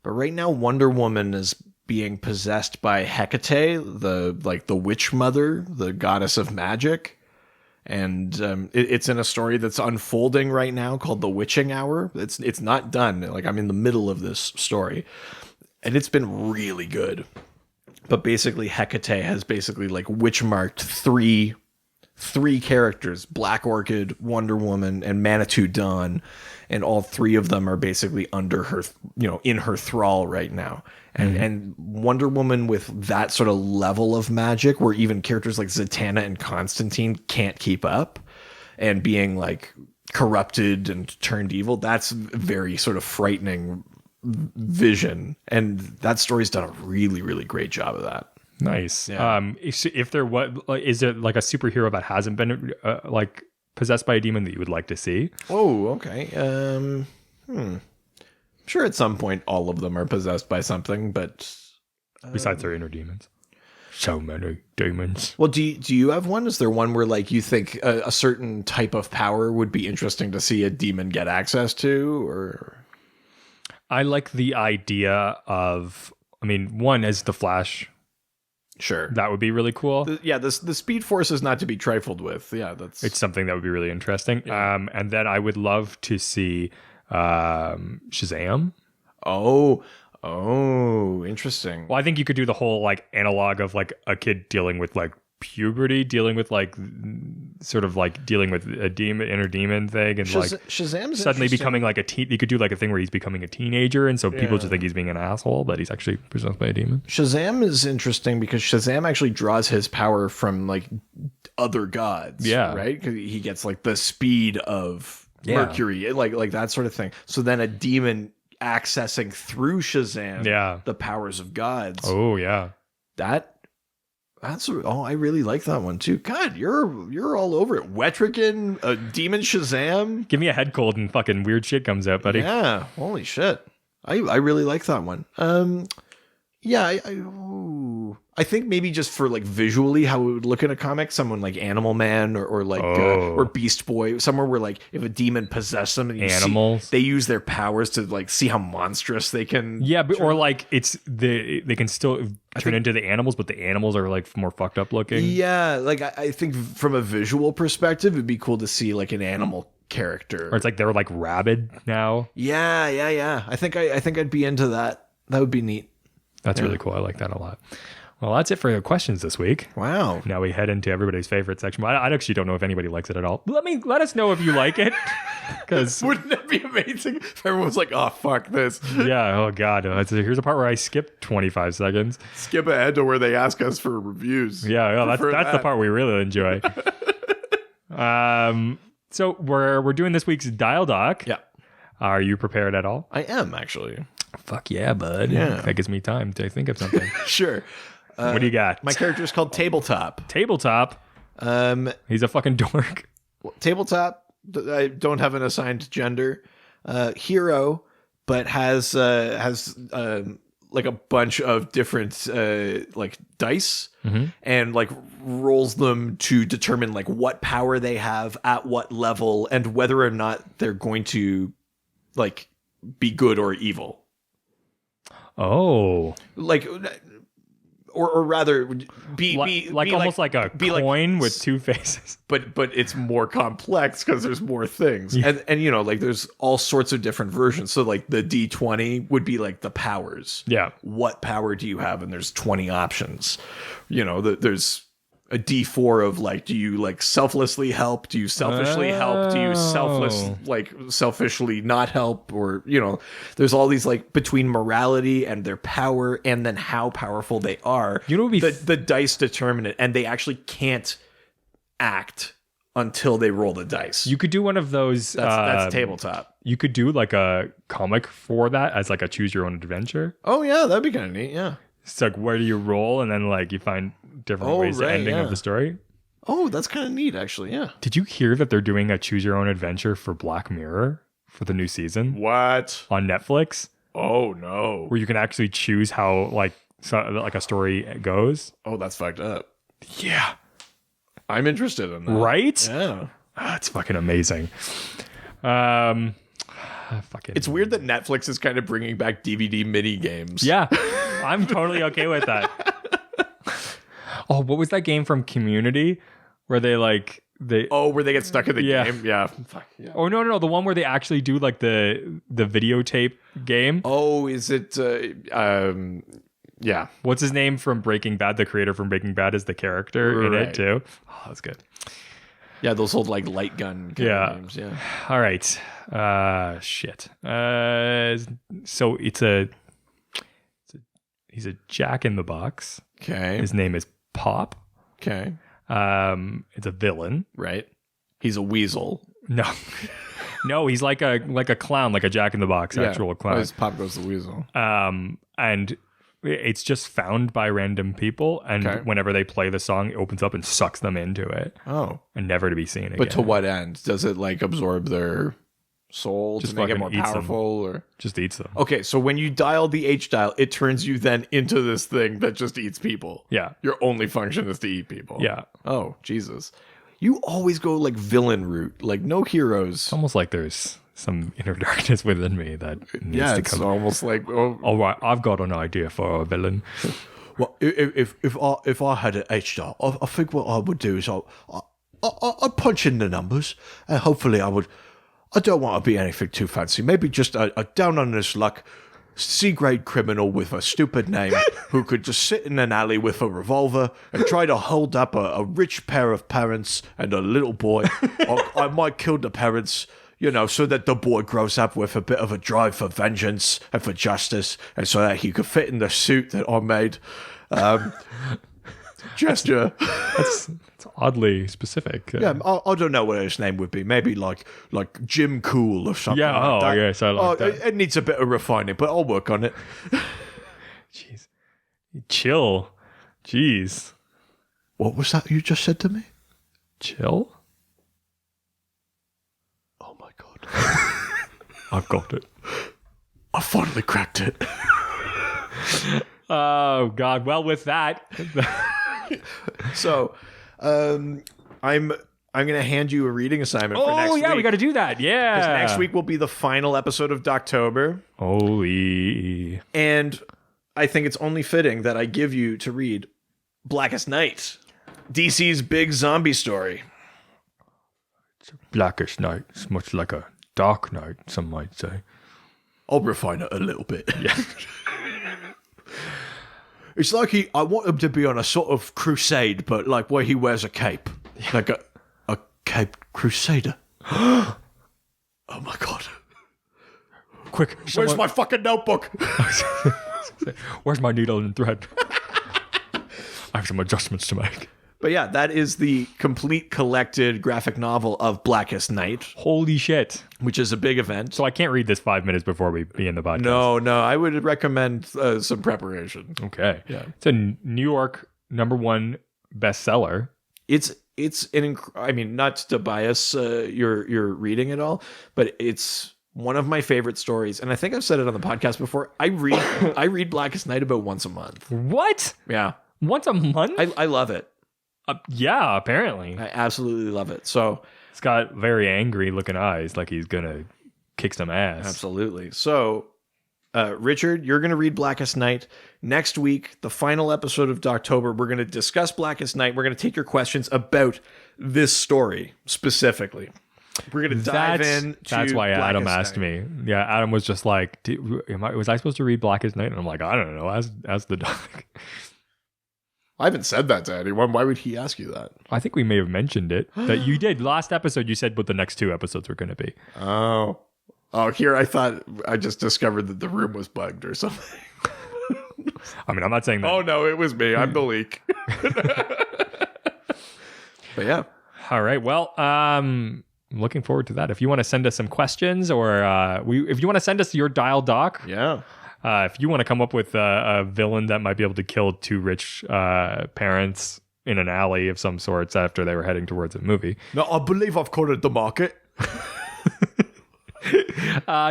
but right now Wonder Woman is being possessed by Hecate, the witch mother, the goddess of magic. And it's in a story that's unfolding right now called The Witching Hour. It's not done. Like, I'm in the middle of this story, and it's been really good. But basically, Hecate has basically like witch marked three characters: Black Orchid, Wonder Woman, and Manitou Dawn, and all three of them are basically under her, in her thrall right now. And Wonder Woman, with that sort of level of magic, where even characters like Zatanna and Constantine can't keep up, and being like corrupted and turned evil, that's very sort of frightening vision, and that story's done a really, really great job of that. Nice. If there is there like a superhero that hasn't been like possessed by a demon that you would like to see? Oh, okay. I'm sure at some point all of them are possessed by something, but Besides their inner demons. So many demons. Well, do you have one? Is there one where like you think a certain type of power would be interesting to see a demon get access to? Or I like the idea of, one is the Flash. Sure, that would be really cool. The Speed Force is not to be trifled with. Yeah, it's something that would be really interesting. Yeah. And then I would love to see Shazam. Oh, interesting. Well, I think you could do the whole like analog of like a kid dealing with like puberty, dealing with like sort of like dealing with a inner demon thing, and Shazam's suddenly becoming like a teen. You could do like a thing where he's becoming a teenager, and so people just think he's being an asshole, but he's actually possessed by a demon. Shazam is interesting because Shazam actually draws his power from like other gods. Yeah, right. Because he gets like the speed of Mercury, like that sort of thing. So then a demon accessing through Shazam, the powers of gods. Oh yeah, that's I really like that one too. God, you're all over it. Wetrigan, a demon Shazam. Give me a head cold and fucking weird shit comes out, buddy. Yeah, holy shit. I really like that one. I think maybe just for like visually how it would look in a comic, someone like Animal Man or like or Beast Boy, somewhere where like if a demon possessed them, and animals, they use their powers to like see how monstrous they can. Yeah, or like they can still turn into the animals, but the animals are like more fucked up looking. Yeah, like I think from a visual perspective, it'd be cool to see like an animal character, or it's like they're like rabid now. Yeah. I think I'd be into that. That would be neat. That's really cool. I like that a lot. Well, that's it for the questions this week. Wow. Now we head into everybody's favorite section. I actually don't know if anybody likes it at all. Let us know if you like it. Because wouldn't that be amazing if everyone's like, oh, fuck this. Yeah. Oh, God. Here's a part where I skip 25 seconds. Skip ahead to where they ask us for reviews. Yeah. That's the part we really enjoy. So we're doing this week's Dial Doc. Yeah. Are you prepared at all? I am, actually. Fuck yeah, bud. Yeah. That gives me time to think of something. Sure. What do you got? My character is called Tabletop. Tabletop? He's a fucking dork. tabletop. I don't have an assigned gender. Hero, but has like a bunch of different like dice and like rolls them to determine like what power they have at what level and whether or not they're going to like be good or evil. Oh, Like, or rather, be almost like a coin with two faces. But it's more complex because there's more things, and you know, like there's all sorts of different versions. So like the D20 would be like the powers. Yeah, what power do you have? And there's 20 options. You know, there's a D4 of like, do you like selflessly help? Do you selfishly help? Do you selfishly not help? Or, you know, there's all these like between morality and their power and then how powerful they are. You know what would be the dice determine it, and they actually can't act until they roll the dice. You could do one of those. That's tabletop. You could do like a comic for that as like a choose your own adventure. Oh yeah, that'd be kind of neat. Yeah. It's like, where do you roll? And then like you find different ways to ending of the story. Oh, that's kind of neat, actually. Yeah. Did you hear that they're doing a choose your own adventure for Black Mirror for the new season? What? On Netflix? Oh no. Where you can actually choose how like a story goes. Oh, that's fucked up. Yeah. I'm interested in that. Right? Yeah. It's fucking amazing. It's weird that Netflix is kind of bringing back DVD mini games. Yeah. I'm totally okay with that. Oh, what was that game from Community where they where they get stuck in the game? Yeah. Fuck, yeah. Oh no, the one where they actually do like the videotape game. Oh, is it yeah. What's his name from Breaking Bad? The creator from Breaking Bad is the character in it too. Oh, that's good. Yeah, those old like light gun kind of games. Yeah. All right. Shit. So he's a Jack in the Box. Okay. His name is Pop. Okay. It's a villain. Right. He's a weasel. No. No, he's like a clown, like a Jack in the Box actual clown. Pop goes the weasel. And it's just found by random people, and whenever they play the song, it opens up and sucks them into it. Oh. And never to be seen again. But to what end? Does it like absorb their soul just to make it more powerful, or just eats them? Okay, so when you dial the H dial, it turns you then into this thing that just eats people. Yeah. Your only function is to eat people. Yeah. Oh, Jesus. You always go like villain route, like no heroes. It's almost like there's some inner darkness within me that needs to come. It's almost like, all right, I've got an idea for a villain. Well, if I had an H dial, I think what I would do is I'd punch in the numbers, and hopefully I don't want to be anything too fancy. Maybe just a down on his luck C-grade criminal with a stupid name who could just sit in an alley with a revolver and try to hold up a rich pair of parents and a little boy. Or I might kill the parents, you know, so that the boy grows up with a bit of a drive for vengeance and for justice, and so that he could fit in the suit that I made. Gesture. That's oddly specific. Yeah, I don't know what his name would be. Maybe like Jim Cool or something. Yeah, like that. yes, I like that. It needs a bit of refining, but I'll work on it. Jeez. Chill. Jeez. What was that you just said to me? Chill? Oh my God. I've got it. I finally cracked it. Oh, God. Well, with that... So, I'm going to hand you a reading assignment for next week. Oh, yeah, we got to do that. Yeah. Because next week will be the final episode of Doctober. Holy. And I think it's only fitting that I give you to read Blackest Night, DC's big zombie story. Blackest Night. It's much like a dark night, some might say. I'll refine it a little bit. Yeah. It's like I want him to be on a sort of crusade, but like where he wears a cape. Yeah. Like a cape crusader. Oh my God. Quick. Where's my fucking notebook? Where's my needle and thread? I have some adjustments to make. But yeah, that is the complete collected graphic novel of Blackest Night. Holy shit. Which is a big event. So I can't read this 5 minutes before we begin the podcast. No, I would recommend some preparation. Okay. Yeah. It's a New York #1 bestseller. it's I mean, not to bias your reading at all, but it's one of my favorite stories, and I think I've said it on the podcast before. I read Blackest Night about once a month. What? Yeah, Once a month? I love it. Yeah, apparently. I absolutely love it. So He's got very angry looking eyes, like he's gonna kick some ass. absolutely. So Richard, you're going to read Blackest Night. Next week, the final episode of October, we're going to discuss Blackest Night. We're going to take your questions about this story specifically. We're going to dive in. That's why Adam asked me. Yeah, Adam was just like, was I supposed to read Blackest Night? And I'm like, I don't know. As the doc. I haven't said that to anyone. Why would he ask you that? I think we may have mentioned it. That you did. Last episode, you said what the next 2 episodes were going to be. Oh, here I thought I just discovered that the room was bugged or something. I mean, I'm not saying that. Oh, no, it was me. I'm the leak. But yeah. All right. Well, I'm looking forward to that. If you want to send us some questions or if you want to send us your dial doc. Yeah. If you want to come up with a villain that might be able to kill 2 rich parents in an alley of some sorts after they were heading towards a movie. No, I believe I've cornered the market.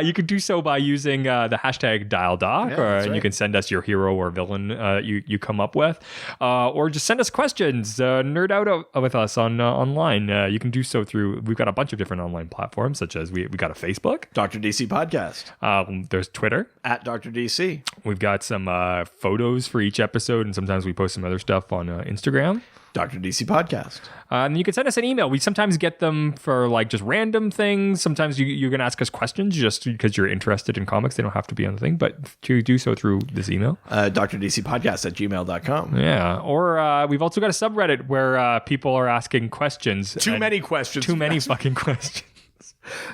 You can do so by using the hashtag DialDoc, and you can send us your hero or villain you come up with, or just send us questions. Nerd out with us online. You can do so through. We've got a bunch of different online platforms, such as we got a Facebook, Dr. DC Podcast. There's Twitter At Dr. DC. We've got some photos for each episode, and sometimes we post some other stuff on Instagram. Dr. DC Podcast. And you can send us an email. We sometimes get them for like just random things. Sometimes you're going to ask us questions just because you're interested in comics. They don't have to be on the thing, but to do so through this email. DrDCPodcast@gmail.com. Yeah. Or we've also got a subreddit where people are asking questions. Too many questions. Too many fucking questions.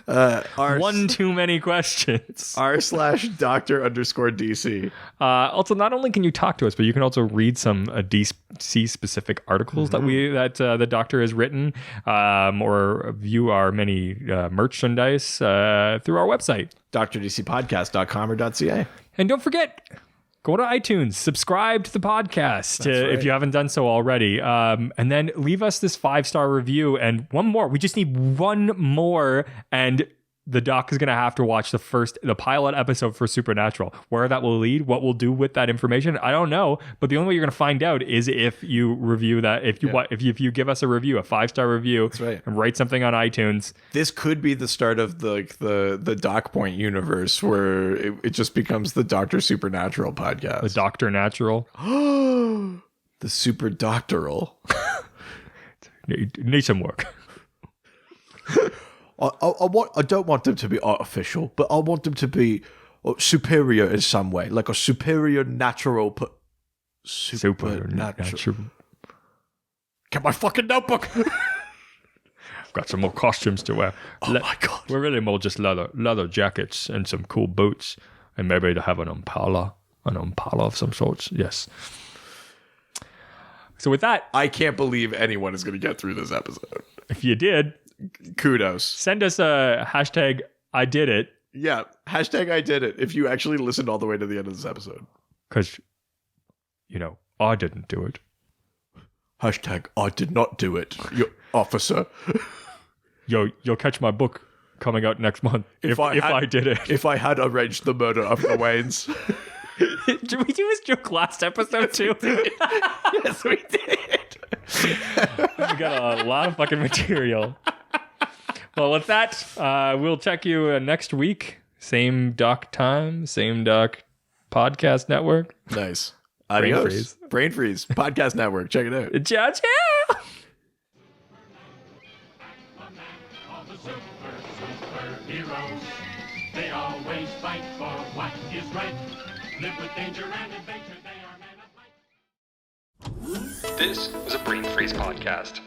One too many questions. r/Dr_DC. Also, not only can you talk to us, but you can also read some DC specific articles that the Doctor has written, or view our many merchandise through our website, DrDCPodcast.com or .ca. And don't forget, go to iTunes, subscribe to the podcast if you haven't done so already. And then leave us this 5-star review. And one more. We just need one more. And the doc is going to have to watch the pilot episode for Supernatural. Where that will lead, what we'll do with that information, I don't know. But the only way you're going to find out is if you review that. If you give us a review, a 5-star review, that's right, and write something on iTunes. This could be the start of the Doc Point universe, where it just becomes the Doctor Supernatural podcast. The Doctor Natural. The Super Doctoral. Need some work. I don't want them to be artificial, but I want them to be superior in some way, like a superior natural. Supernatural. Get my fucking notebook. Got some more costumes to wear. My God. We're really more just leather jackets and some cool boots, and maybe to have an Impala of some sorts. Yes. So with that, I can't believe anyone is going to get through this episode. If you did, kudos. Send us a hashtag I did it. Yeah, hashtag I did it if you actually listened all the way to the end of this episode. Because, I didn't do it. Hashtag I did not do it, you officer. You'll catch my book coming out next month if I did it. If I had arranged the murder of the Waynes. Did we do this joke last episode too? Yes, we did. We got a lot of fucking material. Well, with that, we'll check you next week. Same doc time, same doc podcast network. Nice. Brain Adios. freeze. Brain freeze. Podcast network. Check it out. Ciao, ciao. All the superheroes, they always fight for what is right. Live with danger and adventure, they are men of might. This was a Brain Freeze podcast.